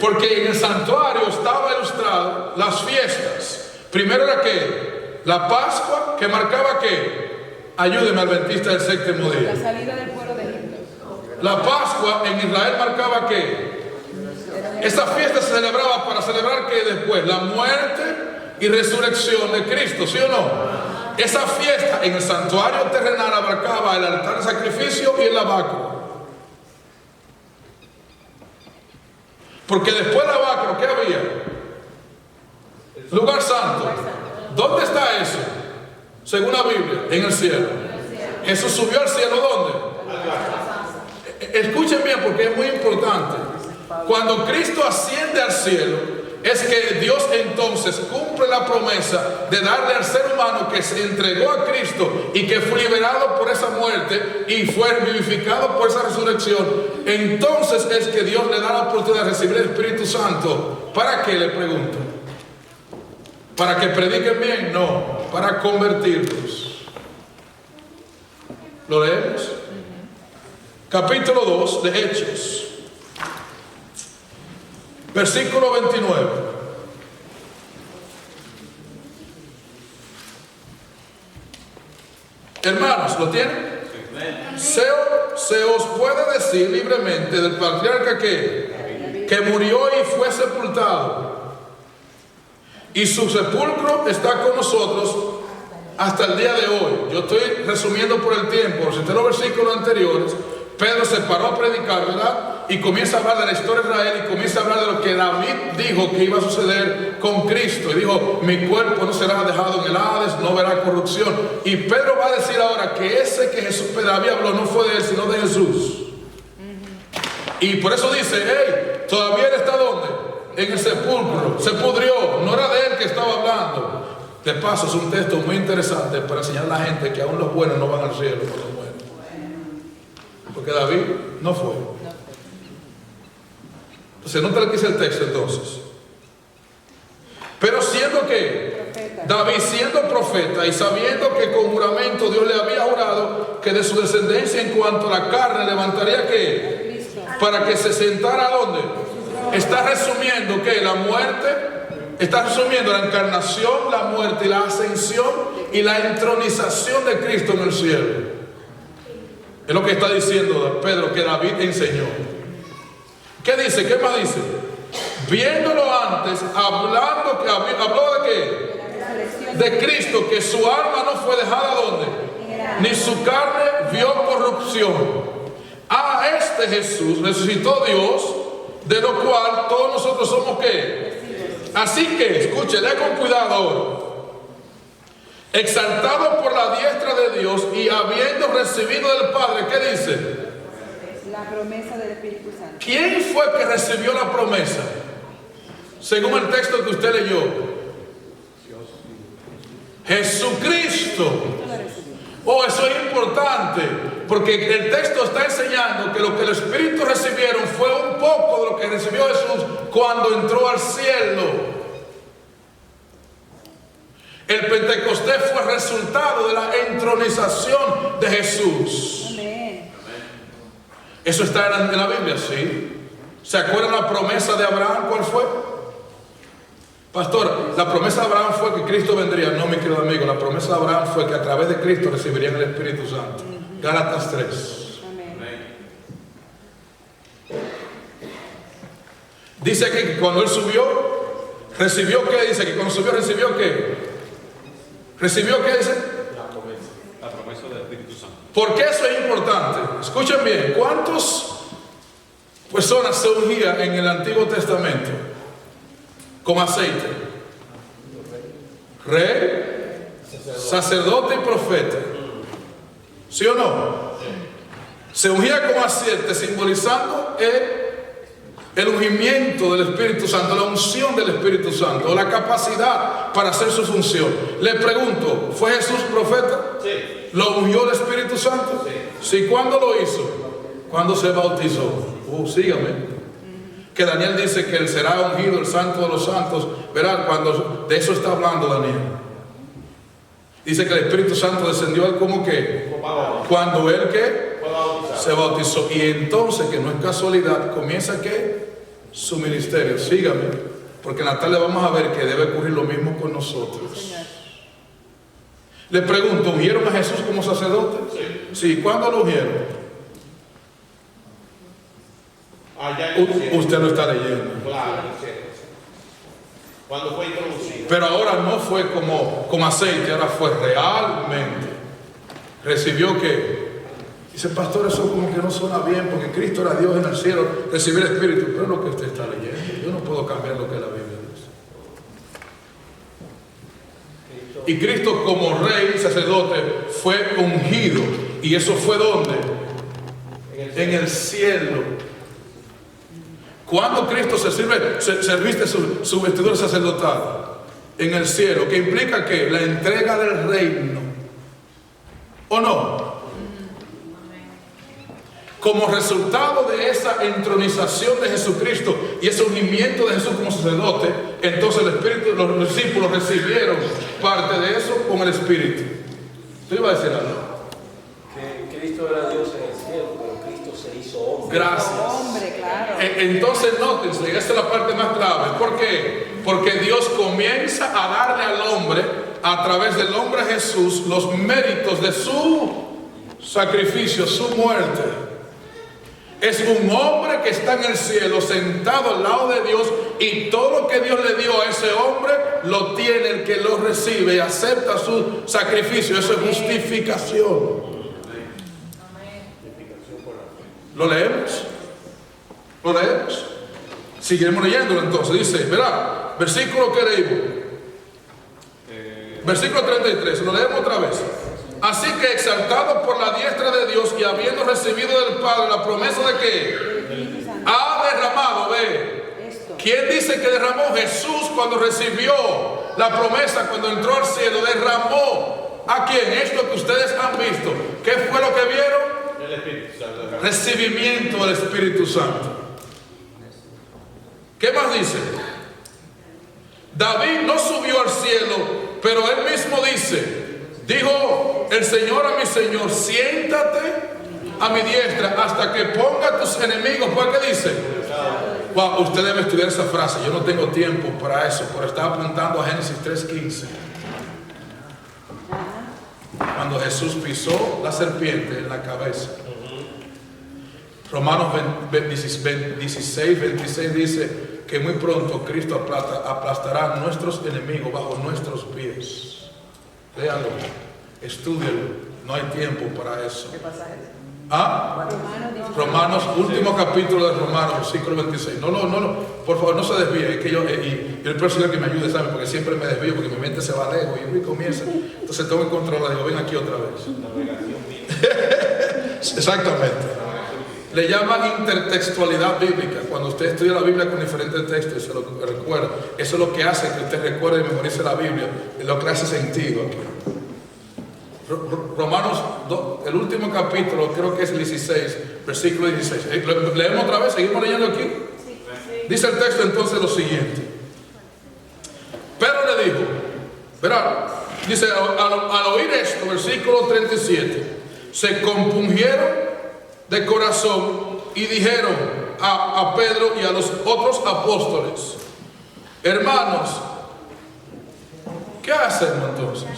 Porque en el santuario estaba ilustrado las fiestas. Primero era que la Pascua, que marcaba que, ayúdeme adventista del séptimo día, La salida del pueblo de Egipto. la Pascua en Israel marcaba que esta fiesta se celebraba para celebrar que después la muerte y resurrección de Cristo, ¿sí o no? Esa fiesta en el santuario terrenal abarcaba el altar de sacrificio y el lavacro. Porque después del lavacro, ¿qué había? Lugar santo. ¿Dónde está eso? Según la Biblia, en el cielo. Jesús subió al cielo, ¿dónde? Escuchen bien porque es muy importante. Cuando Cristo asciende al cielo, es que Dios entonces cumple la promesa de darle al ser humano que se entregó a Cristo y que fue liberado por esa muerte y fue vivificado por esa resurrección. Entonces es que Dios le da la oportunidad de recibir el Espíritu Santo. ¿Para qué? Le pregunto. ¿Para que prediquen bien? No, para convertirlos. ¿Lo leemos? Capítulo 2 de Hechos, versículo 29. Hermanos, ¿lo tienen? Se os puede decir libremente del patriarca que murió y fue sepultado, y su sepulcro está con nosotros hasta el día de hoy. Yo estoy resumiendo por el tiempo. Si usted los versículos anteriores, Pedro se paró a predicar, ¿verdad? Y comienza a hablar de la historia de Israel y comienza a hablar de lo que David dijo que iba a suceder con Cristo. Y dijo, mi cuerpo no será dejado en el Hades, no verá corrupción. Y Pedro va a decir ahora que ese que David habló no fue de él, sino de Jesús. Y por eso dice, hey, todavía él está ¿dónde? En el sepulcro. Se pudrió. No era de él que estaba hablando. De paso, es un texto muy interesante para enseñar a la gente que aún los buenos no van al cielo por los buenos. Porque David no fue. Entonces, no te le quise el texto entonces. Pero siendo que David, siendo profeta y sabiendo que con juramento Dios le había jurado que de su descendencia en cuanto a la carne levantaría que para que se sentara ¿dónde? Está resumiendo que la muerte. Está resumiendo la encarnación, la muerte y la ascensión y la entronización de Cristo en el cielo. Es lo que está diciendo Pedro que David enseñó. ¿Qué dice? ¿Qué más dice? Viéndolo antes, hablando que habló de qué? De Cristo, que su alma no fue dejada ¿dónde? Ni su carne vio corrupción. A este Jesús resucitó Dios, de lo cual todos nosotros somos ¿qué? Así que, escuche, lea con cuidado ahora. Exaltado por la diestra de Dios y habiendo recibido del Padre, ¿qué dice? La promesa del Espíritu Santo. ¿Quién fue que recibió la promesa? Según el texto que usted leyó. Jesucristo. Oh, eso es importante, porque el texto está enseñando que lo que el Espíritu recibieron fue un poco de lo que recibió Jesús cuando entró al cielo. El Pentecostés fue resultado de la entronización de Jesús. Amén. Eso está en la Biblia, ¿sí? ¿Se acuerdan la promesa de Abraham? ¿Cuál fue? Pastor, la promesa de Abraham fue que Cristo vendría. No, mi querido amigo, la promesa de Abraham fue que a través de Cristo recibirían el Espíritu Santo. Gálatas 3. Amén. Dice aquí que cuando él subió, recibió ¿qué? Dice que cuando subió recibió ¿qué? ¿Recibió qué dice? La promesa del Espíritu Santo. ¿Por qué eso es importante? Escuchen bien, ¿cuántas personas se ungían en el Antiguo Testamento con aceite? Rey, sacerdote y profeta. ¿Sí o no? Se ungía con aceite simbolizando el ungimiento del Espíritu Santo, la unción del Espíritu Santo, la capacidad para hacer su función. Le pregunto, ¿fue Jesús profeta? Sí. ¿Lo ungió el Espíritu Santo? Sí. ¿Cuándo lo hizo? Cuando se bautizó. Sígame. Que Daniel dice que él será ungido, el santo de los santos. Verá, cuando de eso está hablando Daniel. Dice que el Espíritu Santo descendió a él como que cuando él que se bautizó. Y entonces, que no es casualidad, comienza que su ministerio. Sígame, porque en la tarde vamos a ver que debe ocurrir lo mismo con nosotros. Le pregunto, ¿ungieron a Jesús como sacerdote? Sí. ¿Cuándo lo ungieron? Usted lo está leyendo. Claro, cuando fue introducido. Pero ahora no fue como aceite, ahora fue realmente. Recibió que, dice pastor, eso como que no suena bien, porque Cristo era Dios en el cielo, recibir el Espíritu. Pero es lo que usted está leyendo. Yo no puedo cambiar lo que la Biblia dice. Y Cristo como rey y sacerdote fue ungido. ¿Y eso fue dónde? En el cielo. Cuando Cristo se viste su vestidura sacerdotal en el cielo, que implica que la entrega del reino, ¿o no? Como resultado de esa entronización de Jesucristo y ese unimiento de Jesús como sacerdote, entonces el Espíritu, los discípulos recibieron parte de eso con el Espíritu. ¿Tú ibas a decir algo? Que Cristo era Dios en el cielo, pero Cristo se hizo hombre. Gracias. Hombre, claro. Entonces nótense, esta es la parte más clave. ¿Por qué? Porque Dios comienza a darle al hombre, a través del hombre Jesús, los méritos de su sacrificio, su muerte. Es un hombre que está en el cielo, sentado al lado de Dios, y todo lo que Dios le dio a ese hombre, lo tiene el que lo recibe y acepta su sacrificio. Eso es justificación. ¿Lo leemos? ¿Lo leemos? Seguiremos leyéndolo entonces. Dice, verá, versículo que leímos. Versículo 33, lo leemos otra vez. Así que exaltado por la diestra de Dios y habiendo recibido del Padre la promesa de que ha derramado, ve, ¿Quién dice que derramó? Jesús, cuando recibió la promesa, cuando entró al cielo, derramó. ¿A quién? Esto que ustedes han visto. ¿Qué fue lo que vieron? El Espíritu Santo. Recibimiento del Espíritu Santo. ¿Qué más dice? David no subió al cielo, pero él mismo dice, dijo el Señor a mi Señor, siéntate a mi diestra hasta que ponga a tus enemigos. ¿Por qué dice? Wow, usted debe estudiar esa frase. Yo no tengo tiempo para eso, pero estaba apuntando a Génesis 3:15. Cuando Jesús pisó la serpiente en la cabeza. Romanos 16:26 dice que muy pronto Cristo aplastará a nuestros enemigos bajo nuestros pies. Léalo, estúdialo. No hay tiempo para eso. ¿Qué pasaje es? ¿Ah? Romanos, último capítulo de Romanos, versículo 26. No, por favor, no se desvíe. Es que yo, y el personal que me ayude, ¿sabe? Porque siempre me desvío, porque mi mente se va lejos y comienza. Entonces tengo que controlar. Digo, ven aquí otra vez. Exactamente. Le llaman intertextualidad bíblica. Cuando usted estudia la Biblia con diferentes textos y se lo recuerda, eso es lo que hace que usted recuerde y memorice la Biblia. Es lo que hace sentido aquí. Romanos 2, el último capítulo, creo que es el 16, versículo 16. Leemos otra vez, seguimos leyendo aquí. Dice el texto entonces lo siguiente. Pedro le dijo, verá, dice, al oír esto, versículo 37, se compungieron de corazón y dijeron a Pedro y a los otros apóstoles, hermanos, ¿qué hacemos entonces?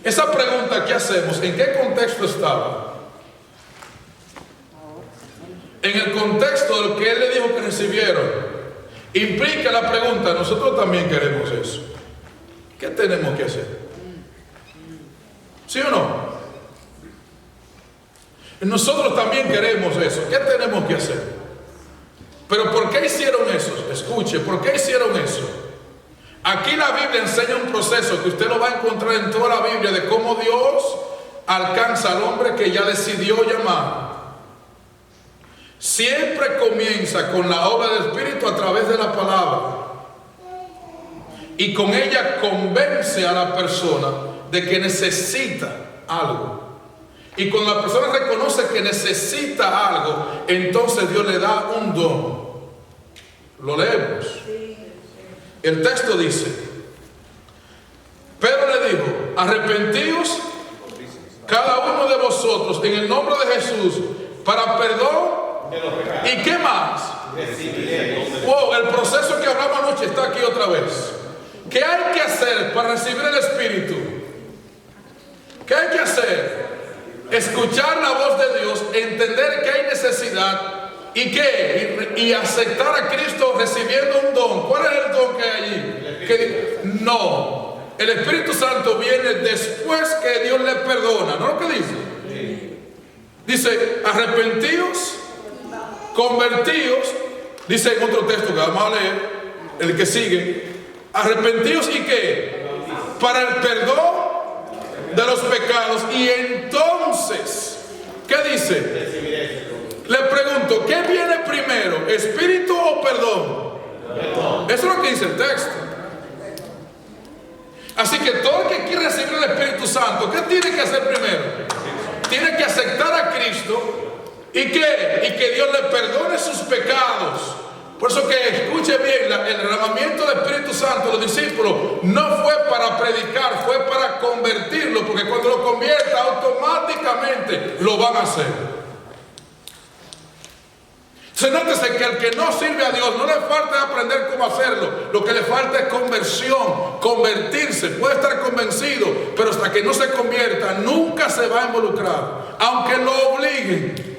Esa pregunta, ¿qué hacemos? ¿En qué contexto estaba? En el contexto de lo que él le dijo que recibieron. Implica la pregunta, nosotros también queremos eso. ¿Qué tenemos que hacer? ¿Sí o no? Nosotros también queremos eso. ¿Qué tenemos que hacer? Pero ¿por qué hicieron eso? Escuche, ¿por qué hicieron eso? Aquí la Biblia enseña un proceso que usted lo va a encontrar en toda la Biblia de cómo Dios alcanza al hombre que ya decidió llamar. Siempre comienza con la obra del Espíritu a través de la palabra. Y con ella convence a la persona de que necesita algo. Y cuando la persona reconoce que necesita algo, entonces Dios le da un don. Lo leemos. El texto dice, Pedro le dijo, arrepentíos cada uno de vosotros en el nombre de Jesús para perdón. ¿Y qué más? Wow, el proceso que hablamos anoche está aquí otra vez. ¿Qué hay que hacer para recibir el Espíritu? ¿Qué hay que hacer? Escuchar la voz de Dios, entender que hay necesidad. ¿Y qué? Y aceptar a Cristo recibiendo un don. ¿Cuál es el don que hay allí? No. El Espíritu Santo viene después que Dios le perdona. ¿No es lo que dice? Dice, arrepentíos, convertíos. Dice en otro texto que vamos a leer, el que sigue. Arrepentíos y qué? Para el perdón de los pecados. Y entonces, ¿qué dice? Le pregunto, ¿qué viene primero? ¿Espíritu o perdón? Eso es lo que dice el texto. Así que todo el que quiere recibir el Espíritu Santo, ¿qué tiene que hacer primero? Tiene que aceptar a Cristo. ¿Y qué? Y que Dios le perdone sus pecados. Por eso que escuche bien, el derramamiento del Espíritu Santo, los discípulos, no fue para predicar, fue para convertirlo, porque cuando lo convierta automáticamente lo van a hacer. Se nótese que al que no sirve a Dios no le falta aprender cómo hacerlo. Lo que le falta es conversión, convertirse. Puede estar convencido, pero hasta que no se convierta nunca se va a involucrar, aunque lo obliguen.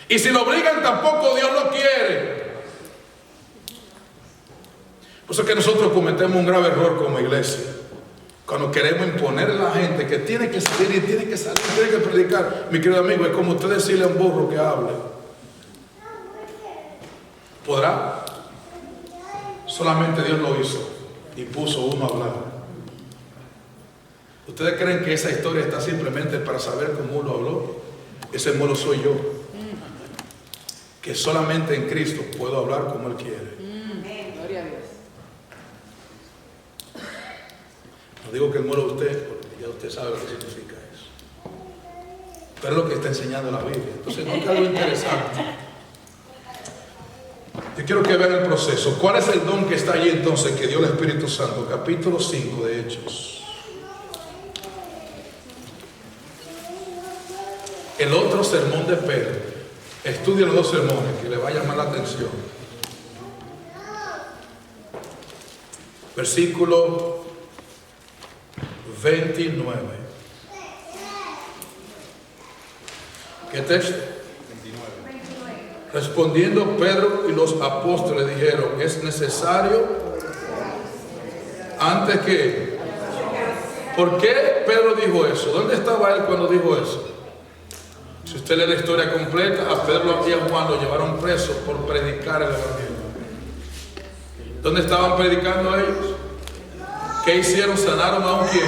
Y si lo obligan tampoco Dios lo quiere. Por eso es que nosotros cometemos un grave error como iglesia. Cuando queremos imponerle a la gente que tiene que salir y tiene que salir, tiene que predicar. Mi querido amigo, es como usted decirle a un burro que hable. ¿Podrá? Solamente Dios lo hizo y puso uno a hablar. ¿Ustedes creen que esa historia está simplemente para saber cómo uno habló? Ese mono soy yo. que solamente en Cristo puedo hablar como Él quiere. Gloria a Dios. No digo que muera usted, porque ya usted sabe lo que significa eso. Pero es lo que está enseñando la Biblia. Entonces, no es algo interesante. Yo quiero que vean el proceso. ¿Cuál es el don que está allí entonces que dio el Espíritu Santo? Capítulo 5 de Hechos. El otro sermón de Pedro. Estudie los dos sermones que le va a llamar la atención. Versículo 29. ¿Qué texto? Respondiendo Pedro y los apóstoles dijeron, es necesario antes que... ¿Por qué Pedro dijo eso? ¿Dónde estaba él cuando dijo eso? Si usted lee la historia completa, a Pedro y a Juan lo llevaron preso por predicar el Evangelio. ¿Dónde estaban predicando ellos? ¿Qué hicieron? Sanaron a un quién?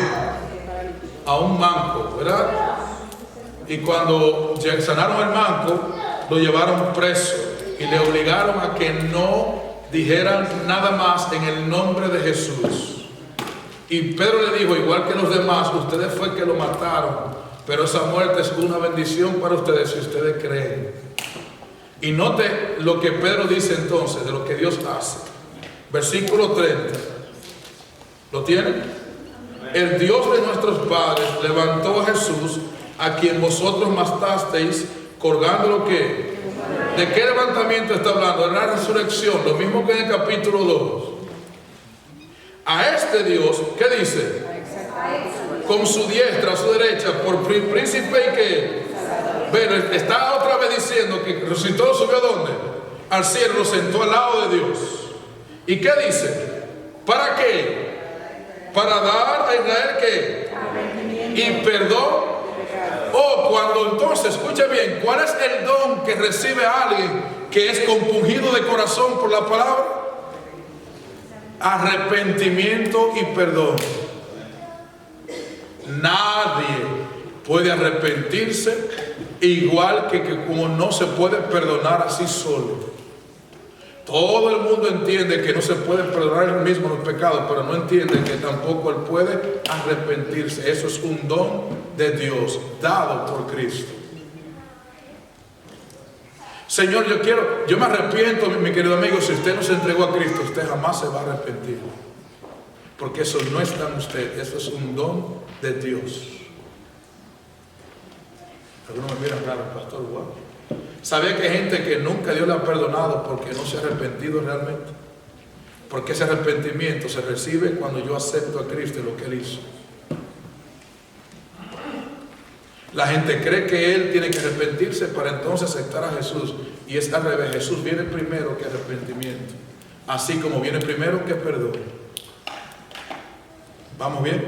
A un manco, ¿verdad? Y cuando sanaron al manco, lo llevaron preso y le obligaron a que no dijeran nada más en el nombre de Jesús. Y Pedro le dijo, igual que los demás, ustedes fue que lo mataron, pero esa muerte es una bendición para ustedes si ustedes creen. Y note lo que Pedro dice entonces de lo que Dios hace. Versículo 30. ¿Lo tienen? El Dios de nuestros padres levantó a Jesús, a quien vosotros matasteis, colgándolo que... ¿De qué levantamiento está hablando? De la resurrección, lo mismo que en el capítulo 2. A este Dios, ¿qué dice? Con su diestra, a su derecha, por príncipe y que... Bueno, está otra vez diciendo que resucitó, subió ¿a dónde? Al cielo, lo sentó al lado de Dios. ¿Y qué dice? ¿Para qué? Para dar a Israel ¿qué? Y perdón. O cuando entonces, escuche bien, ¿cuál es el don que recibe alguien que es compungido de corazón por la palabra? Arrepentimiento y perdón. Nadie puede arrepentirse igual que como no se puede perdonar así solo. Todo el mundo entiende que no se puede perdonar él mismo los pecados, pero no entiende que tampoco él puede arrepentirse. Eso es un don de Dios dado por Cristo. Señor, yo me arrepiento, mi querido amigo, si usted no se entregó a Cristo, usted jamás se va a arrepentir. Porque eso no está en usted, eso es un don de Dios. Algunos me miran raro, pastor, wow. ¿Sabía que hay gente que nunca Dios le ha perdonado porque no se ha arrepentido realmente? Porque ese arrepentimiento se recibe cuando yo acepto a Cristo y lo que Él hizo. La gente cree que Él tiene que arrepentirse para entonces aceptar a Jesús. Y es al revés, Jesús viene primero que arrepentimiento. Así como viene primero que perdón. ¿Vamos bien?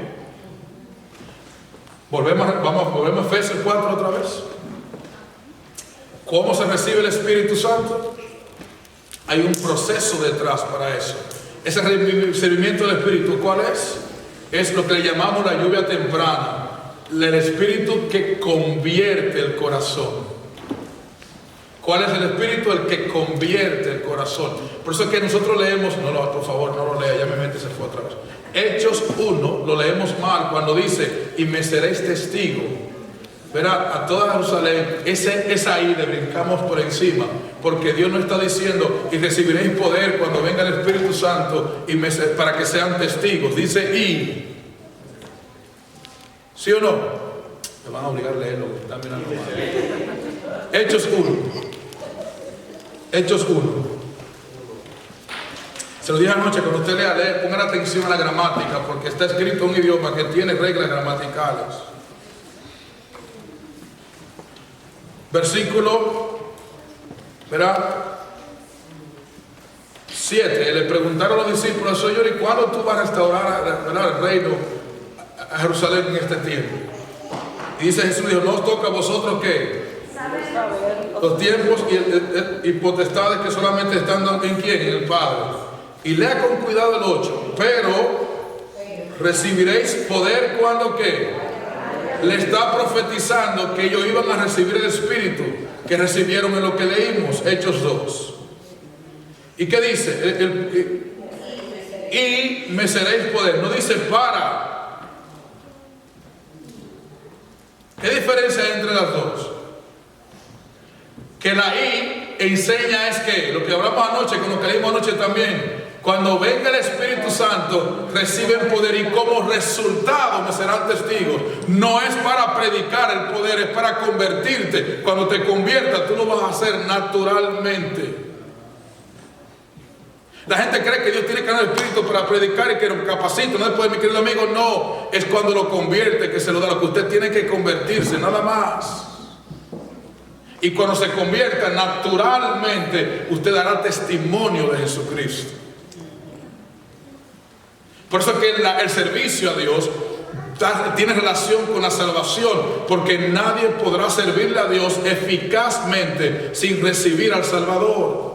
Volvemos a Efesios 4 otra vez. ¿Cómo se recibe el Espíritu Santo? Hay un proceso detrás para eso. Ese recibimiento del Espíritu, ¿cuál es? Es lo que le llamamos la lluvia temprana. El Espíritu que convierte el corazón. ¿Cuál es el Espíritu? El que convierte el corazón. Por eso es que nosotros leemos, por favor, no lo lea, ya mi mente se fue otra vez. Hechos 1, lo leemos mal cuando dice, y me seréis testigo. Verá, a toda Jerusalén, es ahí, le brincamos por encima, porque Dios no está diciendo, y recibiréis poder cuando venga el Espíritu Santo, para que sean testigos. Dice, y. ¿Sí o no? Me van a obligar a leerlo, porque están mirando mal. Hechos 1. Hechos 1. Se lo dije anoche, cuando usted lea, pongan atención a la gramática, porque está escrito en un idioma que tiene reglas gramaticales. Versículo, verá, 7. Le preguntaron a los discípulos, Señor, ¿y cuándo tú vas a restaurar el reino a Jerusalén en este tiempo? Y dice Jesús, dijo, ¿no os toca a vosotros qué? Los tiempos y potestades que solamente están en quién, en el Padre. Y lea con cuidado el 8. Pero recibiréis poder cuando qué. le está profetizando que ellos iban a recibir el Espíritu que recibieron en lo que leímos, Hechos 2. ¿Y qué dice? Y me seréis poder. No dice para. ¿Qué diferencia hay entre las dos? Que la I enseña es que, lo que hablamos anoche, con lo que leímos anoche también, cuando venga el Espíritu Santo, reciben poder y como resultado me serán testigos. No es para predicar el poder, es para convertirte. Cuando te conviertas, tú lo vas a hacer naturalmente. La gente cree que Dios tiene que dar el Espíritu para predicar y que lo capacita. No después, mi querido amigo, no. Es cuando lo convierte que se lo da. Lo que usted tiene que convertirse, nada más. Y cuando se convierta, naturalmente, usted dará testimonio de Jesucristo. Por eso que el servicio a Dios tiene relación con la salvación, porque nadie podrá servirle a Dios eficazmente sin recibir al Salvador.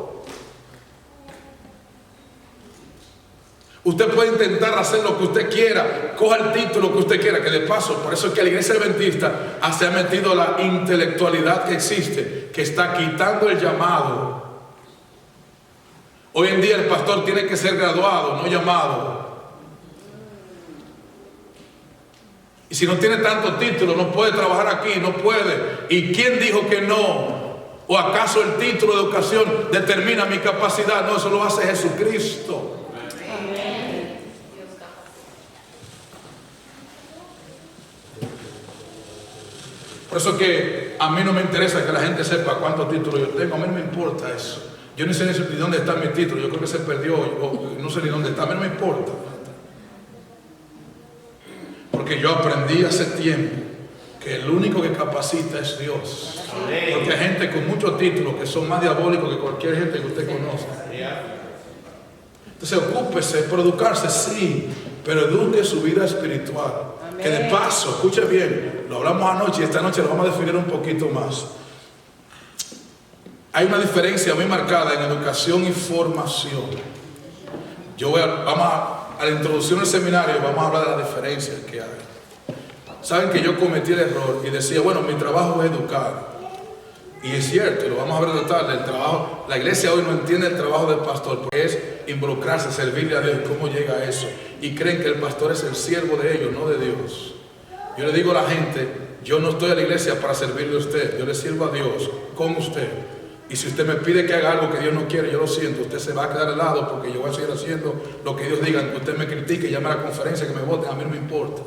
Usted puede intentar hacer lo que usted quiera, coja el título que usted quiera, que de paso, por eso es que la iglesia adventista se ha metido la intelectualidad que existe, que está quitando el llamado. Hoy en día el pastor tiene que ser graduado, no llamado. Y si no tiene tanto título, no puede trabajar aquí, no puede. ¿Y quién dijo que no? ¿O acaso el título de educación determina mi capacidad? No, eso lo hace Jesucristo. Por eso que a mí no me interesa que la gente sepa cuántos títulos yo tengo. A mí no me importa eso. Yo no sé ni dónde está mi título. Yo creo que se perdió. No sé ni dónde está. A mí no me importa. Porque yo aprendí hace tiempo que el único que capacita es Dios. Porque hay gente con muchos títulos que son más diabólicos que cualquier gente que usted conoce. Entonces ocúpese por educarse, sí, pero eduque su vida espiritual. Que de paso, escuche bien, lo hablamos anoche y esta noche lo vamos a definir un poquito más. Hay una diferencia muy marcada en educación y formación. Vamos a la introducción del seminario, vamos a hablar de las diferencias que hay. Saben que yo cometí el error y decía, bueno, mi trabajo es educar. Y es cierto, lo vamos a ver tarde, el trabajo, la iglesia hoy no entiende el trabajo del pastor, porque es involucrarse, servirle a Dios. ¿Cómo llega a eso? Y creen que el pastor es el siervo de ellos, no de Dios. Yo le digo a la gente, yo no estoy a la iglesia para servirle a usted, yo le sirvo a Dios con usted. Y si usted me pide que haga algo que Dios no quiere, yo lo siento, usted se va a quedar al lado porque yo voy a seguir haciendo lo que Dios diga. Que usted me critique, llame a la conferencia, que me voten, a mí no me importa.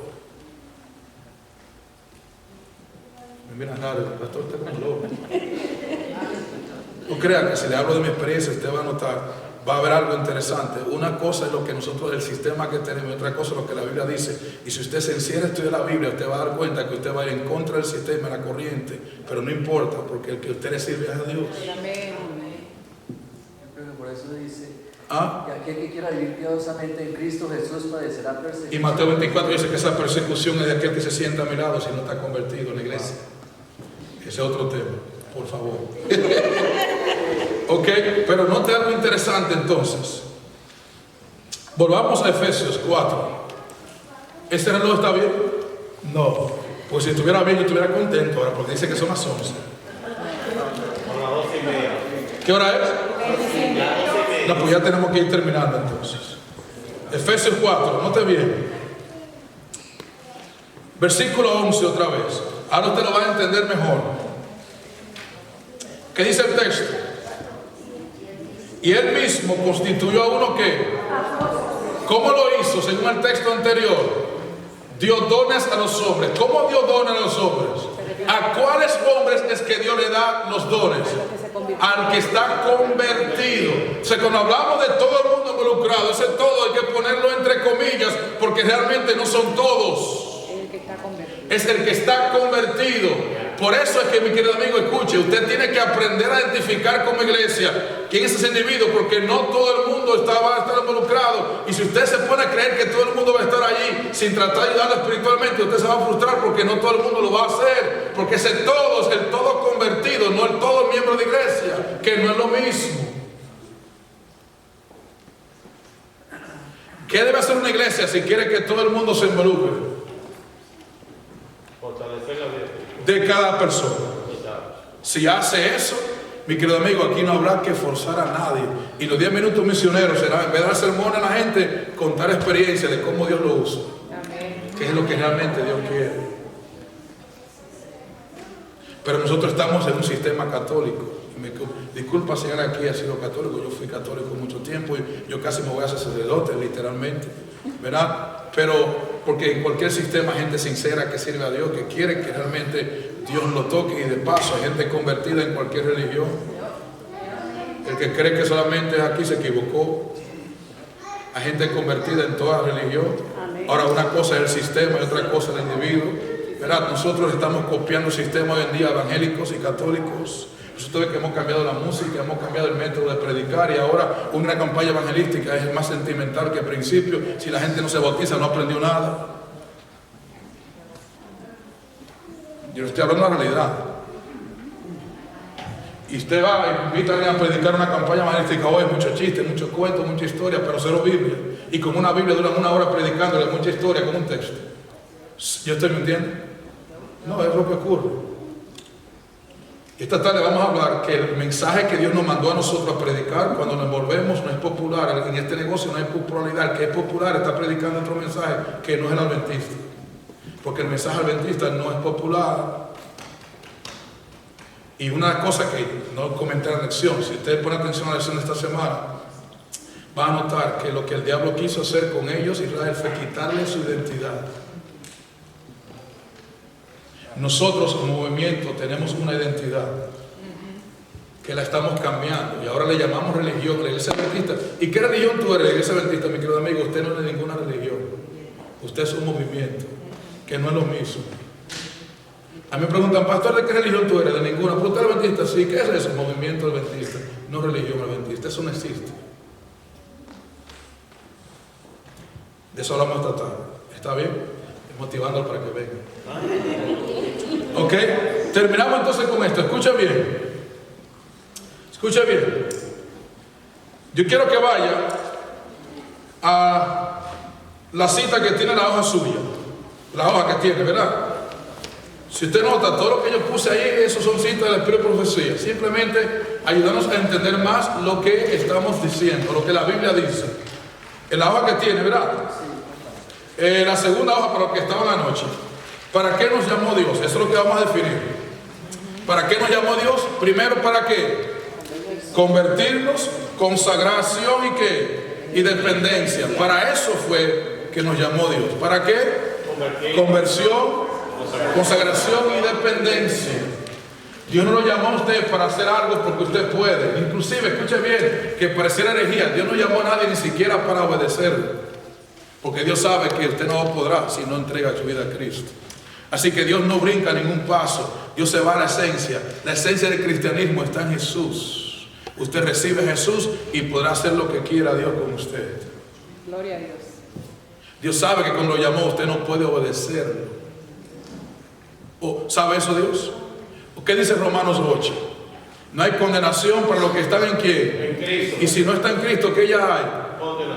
Me miran raro, el pastor está como loco. No crean que si le hablo de mi experiencia, usted va a notar, va a haber algo interesante. Una cosa es lo que nosotros, el sistema que tenemos, y otra cosa es lo que la Biblia dice. Y si usted se encierra a estudiar la Biblia, usted va a dar cuenta que usted va a ir en contra del sistema, de la corriente, pero no importa, porque el que usted le sirve es a Dios. Amén. Yo creo que por eso dice ¿Ah? que aquel que quiera vivir piadosamente en Cristo Jesús padecerá persecución. Y Mateo 24 dice que esa persecución es de aquel que se sienta a mi lado si no está convertido en la iglesia. Ese es otro tema, por favor. Ok, pero note algo interesante entonces. Volvamos a Efesios 4. ¿Este reloj está bien? No. Pues si estuviera bien, yo estuviera contento ahora, porque dice que son las 11. Son las 12:30. ¿Qué hora es? No, pues ya tenemos que ir terminando entonces. Efesios 4, note bien. Versículo 11 otra vez. Ahora usted lo va a entender mejor. ¿Qué dice el texto? Y él mismo constituyó a uno que, ¿cómo lo hizo? Según el texto anterior, dio dones a los hombres. ¿Cómo dio dones a los hombres? ¿A cuáles hombres es que Dios le da los dones? Al que está convertido. O sea, cuando hablamos de todo el mundo involucrado, ese todo hay que ponerlo entre comillas, porque realmente no son todos. Es el que está convertido. Por eso es que, mi querido amigo, escuche, usted tiene que aprender a identificar como iglesia quién es ese individuo, porque no todo el mundo va a estar involucrado. Y si usted se pone a creer que todo el mundo va a estar allí sin tratar de ayudarlo espiritualmente, usted se va a frustrar porque no todo el mundo lo va a hacer. Porque ese todo es el todo convertido, no el todo miembro de iglesia, que no es lo mismo. ¿Qué debe hacer una iglesia si quiere que todo el mundo se involucre? Fortalecer de cada persona. Si hace eso, mi querido amigo, aquí no habrá que forzar a nadie. Y los 10 minutos misioneros será, en vez de dar sermón a la gente, contar experiencias de cómo Dios lo usa. Que es lo que realmente Dios quiere. Pero nosotros estamos en un sistema católico. Disculpa si alguien aquí ha sido católico, yo fui católico mucho tiempo y yo casi me voy a hacer sacerdote, literalmente, ¿verdad? Pero porque en cualquier sistema hay gente sincera que sirve a Dios, que quiere que realmente Dios lo toque, y de paso hay gente convertida en cualquier religión. El que cree que solamente aquí se equivocó. Hay gente convertida en toda religión. Ahora, una cosa es el sistema y otra cosa es el individuo, ¿verdad? Nosotros estamos copiando sistemas hoy en día evangélicos y católicos. Nosotros que hemos cambiado la música, hemos cambiado el método de predicar, y ahora una campaña evangelística es más sentimental que al principio. Si la gente no se bautiza, no aprendió nada. Yo estoy hablando de la realidad. Y usted va y invita a alguien a predicar una campaña evangelística hoy, mucho chiste, mucho cuento, mucha historia, pero cero Biblia. Y con una Biblia duran 1 hora predicándole mucha historia con un texto. ¿Yo estoy mintiendo? No, es lo que ocurre. Esta tarde vamos a hablar que el mensaje que Dios nos mandó a nosotros a predicar, cuando nos envolvemos, no es popular. En este negocio no hay popularidad. El que es popular está predicando otro mensaje que no es el adventista. Porque el mensaje adventista no es popular. Y una cosa que no comenté en la lección, si ustedes ponen atención a la lección de esta semana, van a notar que lo que el diablo quiso hacer con ellos, Israel, fue quitarle su identidad. Nosotros como movimiento tenemos una identidad que la estamos cambiando y ahora le llamamos religión, la iglesia adventista. ¿Y qué religión tú eres, la iglesia adventista, mi querido amigo? Usted no es de ninguna religión. Usted es un movimiento que no es lo mismo. A mí me preguntan, pastor, ¿de qué religión tú eres? De ninguna. ¿Pero usted es adventista? Sí. ¿Qué es eso? Movimiento adventista, no religión adventista. Eso no existe. De eso hablamos esta tarde. ¿Está bien? Motivándolo para que venga. Ok, terminamos entonces con esto. Escucha bien. Escucha bien. Yo quiero que vaya a la cita que tiene la hoja suya. La hoja que tiene, ¿verdad? Si usted nota, todo lo que yo puse ahí, eso son citas del Espíritu de Profecía. Simplemente ayudarnos a entender más lo que estamos diciendo, lo que la Biblia dice. En la hoja que tiene, ¿verdad? La segunda hoja para los que estaban anoche. ¿Para qué nos llamó Dios? Eso es lo que vamos a definir. ¿Para qué nos llamó Dios? Primero, ¿para qué? Convertirnos, consagración y qué? Y dependencia. Para eso fue que nos llamó Dios. ¿Para qué? Conversión, consagración y dependencia. Dios no lo llamó a usted para hacer algo porque usted puede. Inclusive, escuche bien, que pareciera herejía, Dios no llamó a nadie ni siquiera para obedecerle. Porque Dios sabe que usted no podrá si no entrega su vida a Cristo. Así que Dios no brinca ningún paso. Dios se va a la esencia. La esencia del cristianismo está en Jesús. Usted recibe a Jesús y podrá hacer lo que quiera Dios con usted. Gloria a Dios. Dios sabe que cuando lo llamó usted no puede obedecerlo. ¿Sabe eso Dios? ¿Qué dice Romanos 8? No hay condenación para los que están en quién. En Cristo. Y si no está en Cristo, ¿qué ya hay?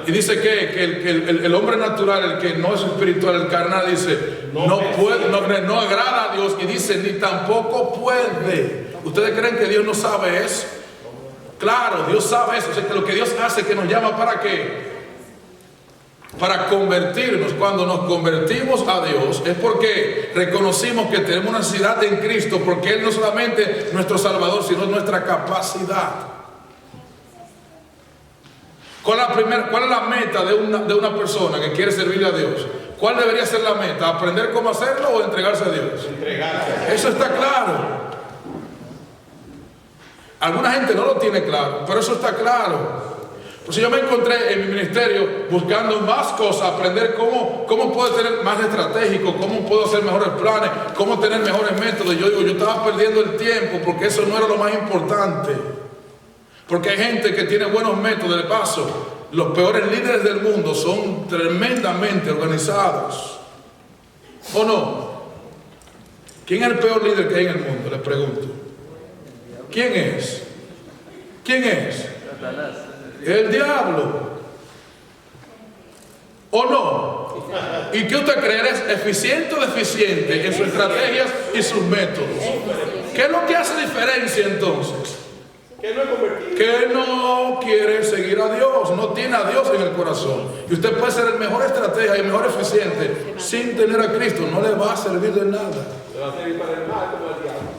Y dice que el hombre natural, el que no es espiritual, el carnal, dice, no agrada a Dios, y dice, ni tampoco puede. ¿Ustedes creen que Dios no sabe eso? Claro, Dios sabe eso. O sea, que lo que Dios hace, que nos llama ¿para qué? Para convertirnos. Cuando nos convertimos a Dios es porque reconocimos que tenemos una necesidad en Cristo, porque Él no solamente es nuestro Salvador, sino nuestra capacidad. ¿Cuál es la meta de una persona que quiere servirle a Dios? ¿Cuál debería ser la meta? ¿Aprender cómo hacerlo o entregarse a Dios? Entregarse. Eso está claro. Alguna gente no lo tiene claro, pero eso está claro. Pues yo me encontré en mi ministerio buscando más cosas, aprender cómo puedo tener más estratégico, cómo puedo hacer mejores planes, cómo tener mejores métodos. Yo digo, yo estaba perdiendo el tiempo porque eso no era lo más importante. Porque hay gente que tiene buenos métodos. De paso, los peores líderes del mundo son tremendamente organizados. ¿O no? ¿Quién es el peor líder que hay en el mundo? Les pregunto. ¿Quién es? ¿Quién es? Satanás. El diablo. ¿O no? ¿Y qué usted cree? ¿Es eficiente o deficiente en sus estrategias y sus métodos? ¿Qué es lo que hace diferencia entonces? Que no es convertido. Que no quiere seguir a Dios, no tiene a Dios en el corazón. Y usted puede ser el mejor estratega y el mejor eficiente sin tener a Cristo, no le va a servir de nada. Le va a servir para el mal como el diablo.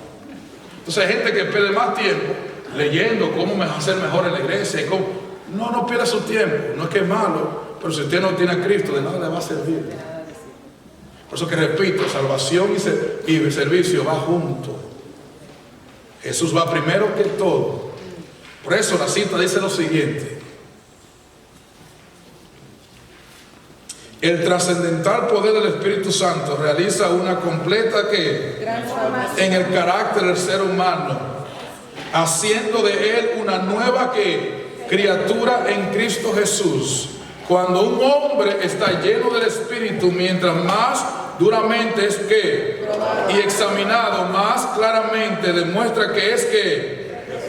Entonces hay gente que pierde más tiempo leyendo cómo hacer mejor en la iglesia y cómo... No pierda su tiempo, no es que es malo, pero si usted no tiene a Cristo, de nada le va a servir. Por eso que repito, salvación y servicio va junto. Jesús va primero que todo. Por eso la cita dice lo siguiente: el trascendental poder del Espíritu Santo realiza una completa en el carácter del ser humano, haciendo de él una nueva criatura en Cristo Jesús. Cuando un hombre está lleno del Espíritu, mientras más duramente es y examinado más claramente, demuestra que es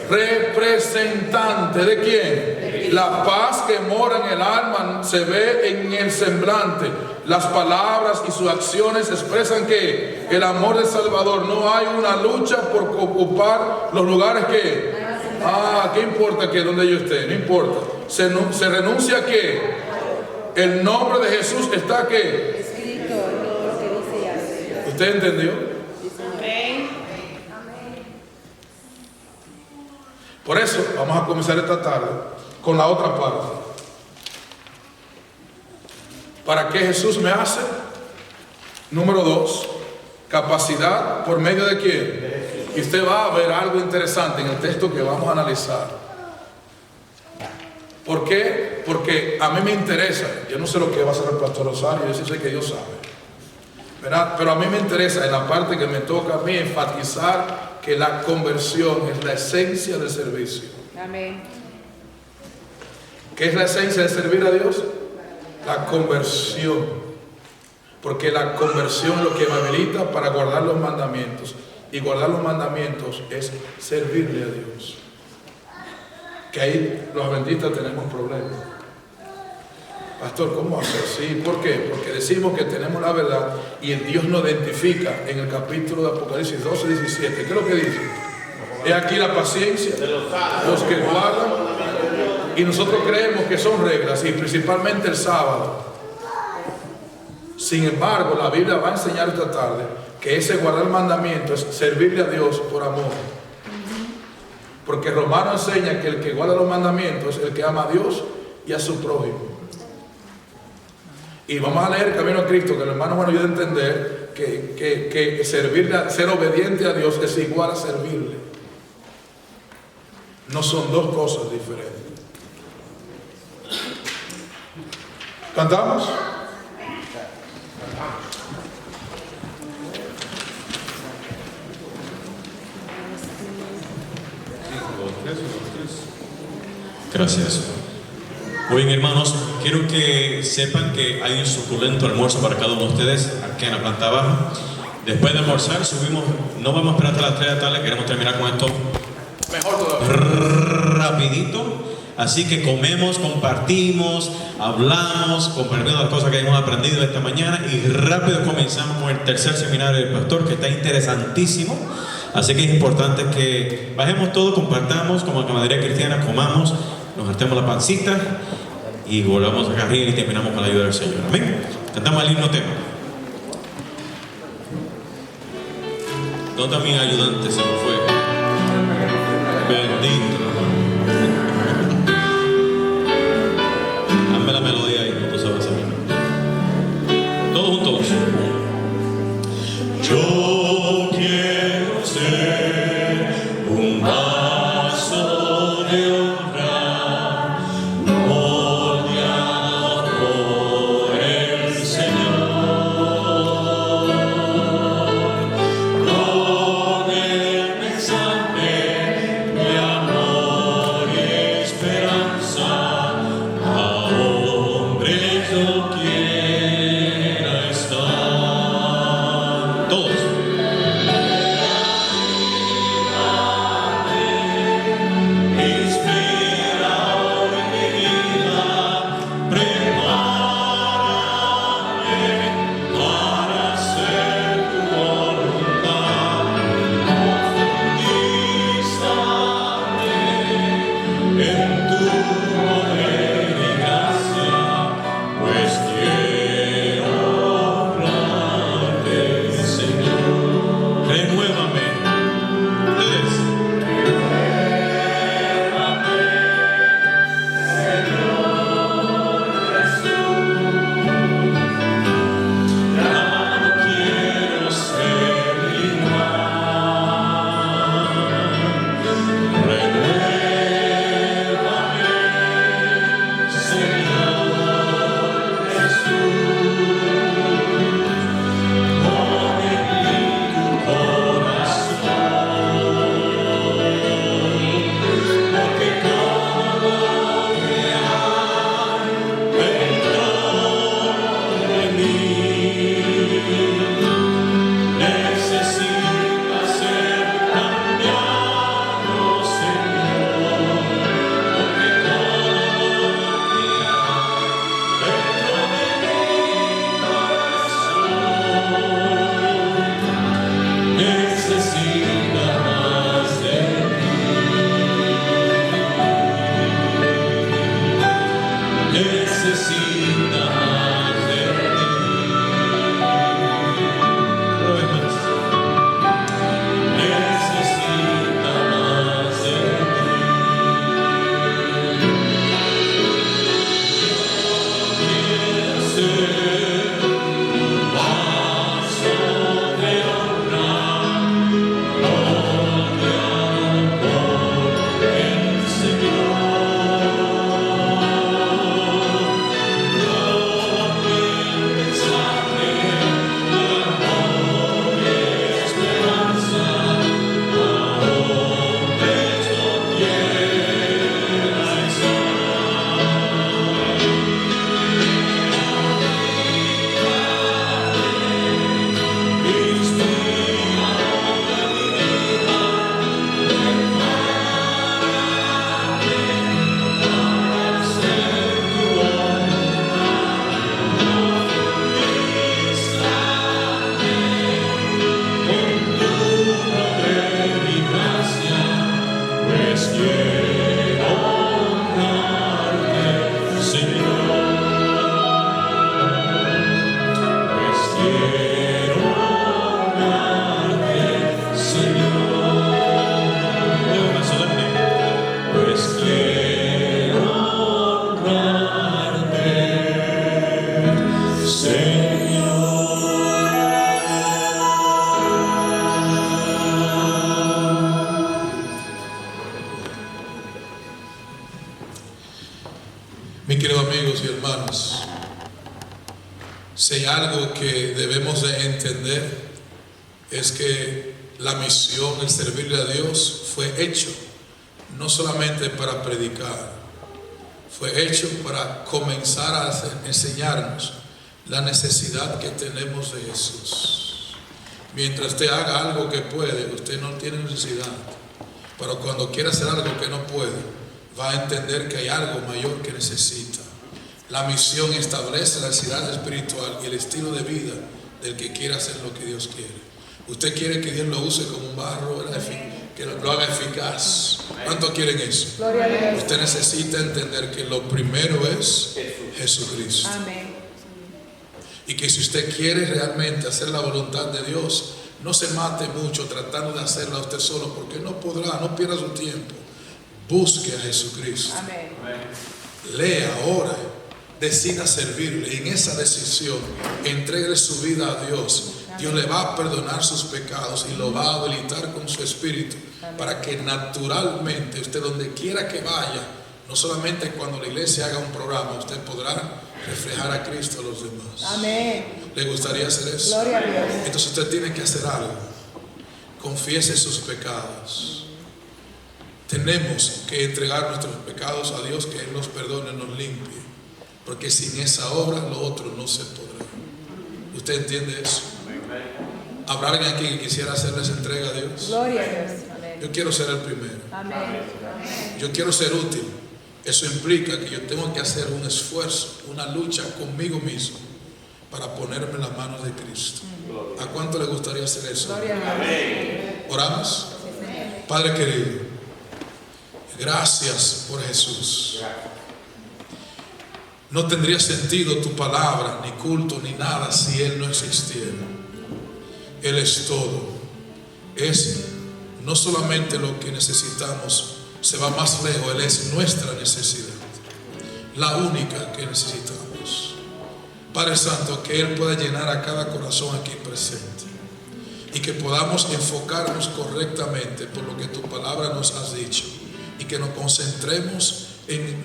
representante de quién. La paz que mora en el alma se ve en el semblante. Las palabras y sus acciones expresan que el amor del Salvador. No hay una lucha por ocupar los lugares ¿qué importa que donde yo esté? No importa. Se renuncia a el nombre de Jesús está escrito todo lo que dice y hace. ¿Usted entendió? Por eso vamos a comenzar esta tarde con la otra parte. ¿Para qué Jesús me hace? Número 2, capacidad por medio de quién. Y usted va a ver algo interesante en el texto que vamos a analizar. ¿Por qué? Porque a mí me interesa. Yo no sé lo que va a hacer el pastor Rosario, yo sí sé que Dios sabe, ¿verdad? Pero a mí me interesa en la parte que me toca a mí enfatizar que la conversión es la esencia del servicio. Amén. ¿Qué es la esencia de servir a Dios? La conversión. Porque la conversión es lo que me habilita para guardar los mandamientos. Y guardar los mandamientos es servirle a Dios. Que ahí los adventistas tenemos problemas. Pastor, ¿cómo hacer? Sí, ¿por qué? Porque decimos que tenemos la verdad y Dios nos identifica en el capítulo de Apocalipsis 12, 17. ¿Qué es lo que dice? He aquí la paciencia, los que guardan, y nosotros creemos que son reglas, y principalmente el sábado. Sin embargo, la Biblia va a enseñar esta tarde que ese guardar el mandamiento es servirle a Dios por amor. Porque Romano enseña que el que guarda los mandamientos es el que ama a Dios y a su prójimo. Y vamos a leer Camino a Cristo, que el hermano me ayuda a entender que servirle, ser obediente a Dios es igual a servirle. No son dos cosas diferentes. ¿Cantamos? Gracias. Muy bien, hermanos, quiero que sepan que hay un suculento almuerzo para cada uno de ustedes aquí en la planta baja. Después de almorzar subimos, no vamos a esperar hasta las 3 de la tarde, queremos terminar con esto Mejor todavía. rapidito. Así que comemos, compartimos, hablamos, compartimos las cosas que hemos aprendido esta mañana y rápido comenzamos con el tercer seminario del pastor, que está interesantísimo. Así que es importante que bajemos todo, compartamos como camaradería cristiana, comamos, nos hartemos la pancita y volvamos acá arriba y terminamos con la ayuda del Señor. Amén. Cantamos el himno tema. ¿Dónde está mi ayudante? Se me fue. Bendito. Dame la melodía ahí, no tú sabes hacer. Todos juntos. Yo quiero ser un vaso de honra, moldeado por el Señor, con el mensaje de amor. quiero honrarte, Señor. Eso también. Pues quiero honrarte, Señor. Mis queridos amigos y hermanos, si hay algo que debemos de entender es que la misión, el servirle a Dios, fue hecho no solamente para predicar, fue hecho para comenzar a enseñarnos la necesidad que tenemos de Jesús. Mientras usted haga algo que puede, usted no tiene necesidad, pero cuando quiera hacer algo que no puede, va a entender que hay algo mayor que necesita. La misión establece la necesidad espiritual y el estilo de vida del que quiere hacer lo que Dios quiere. Usted quiere que Dios lo use como un barro, ¿verdad? Que lo haga eficaz. ¿Cuántos quieren eso? Gloria a Dios. Usted necesita entender que lo primero es Jesucristo. Amén. Y que si usted quiere realmente hacer la voluntad de Dios, no se mate mucho tratando de hacerla usted solo, porque no podrá, no pierda su tiempo. Busque a Jesucristo. Amén. Lea, ore, decida servirle. Y en esa decisión, entregue su vida a Dios. Dios le va a perdonar sus pecados y lo va a habilitar con su espíritu. Amén. Para que naturalmente usted, donde quiera que vaya, no solamente cuando la iglesia haga un programa, usted podrá reflejar a Cristo a los demás. Amén. ¿Le gustaría hacer eso? Gloria a Dios. Entonces usted tiene que hacer algo. Confiese sus pecados. Tenemos que entregar nuestros pecados a Dios, que Él nos perdone, nos limpie, porque sin esa obra lo otro no se podrá. ¿Usted entiende eso? ¿Habrá alguien aquí que quisiera hacerles entrega a Dios? Gloria a Dios. Amén. Yo quiero ser el primero. Amén. Yo quiero ser útil. Eso implica que yo tengo que hacer un esfuerzo, una lucha conmigo mismo para ponerme en las manos de Cristo. ¿A cuánto le gustaría hacer eso? Gloria a Dios. ¿Oramos? Padre querido, gracias por Jesús. No tendría sentido tu palabra, ni culto, ni nada si Él no existiera. Él es todo. Es no solamente lo que necesitamos, se va más lejos. Él es nuestra necesidad, la única que necesitamos. Padre Santo, que Él pueda llenar a cada corazón aquí presente y que podamos enfocarnos correctamente por lo que tu palabra nos has dicho, y que nos concentremos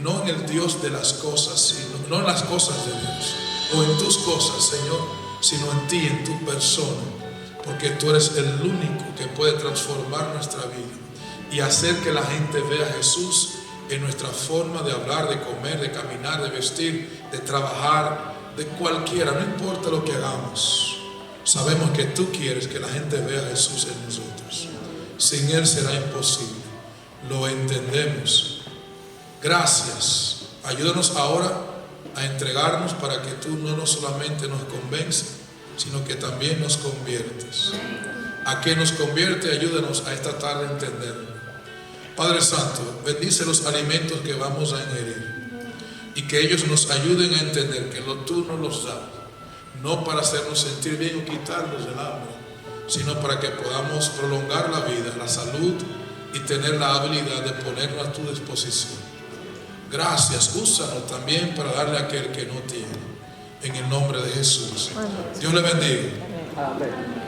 no en el Dios de las cosas, sino, no en las cosas de Dios o en tus cosas, Señor, sino en ti, en tu persona, porque tú eres el único que puede transformar nuestra vida y hacer que la gente vea a Jesús en nuestra forma de hablar, de comer, de caminar, de vestir, de trabajar, de cualquiera, no importa lo que hagamos. Sabemos que tú quieres que la gente vea a Jesús en nosotros. Sin Él será imposible. Lo entendemos. Gracias. Ayúdanos ahora a entregarnos para que tú no solamente nos convences, sino que también nos conviertes. ¿A qué nos convierte? Ayúdanos a esta tarde a entenderlo. Padre Santo, bendice los alimentos que vamos a ingerir y que ellos nos ayuden a entender que tú nos los das, no para hacernos sentir bien o quitarnos el hambre, sino para que podamos prolongar la vida, la salud y tener la habilidad de ponernos a tu disposición. Gracias, úsanos también para darle a aquel que no tiene. En el nombre de Jesús. Dios le bendiga. Amén.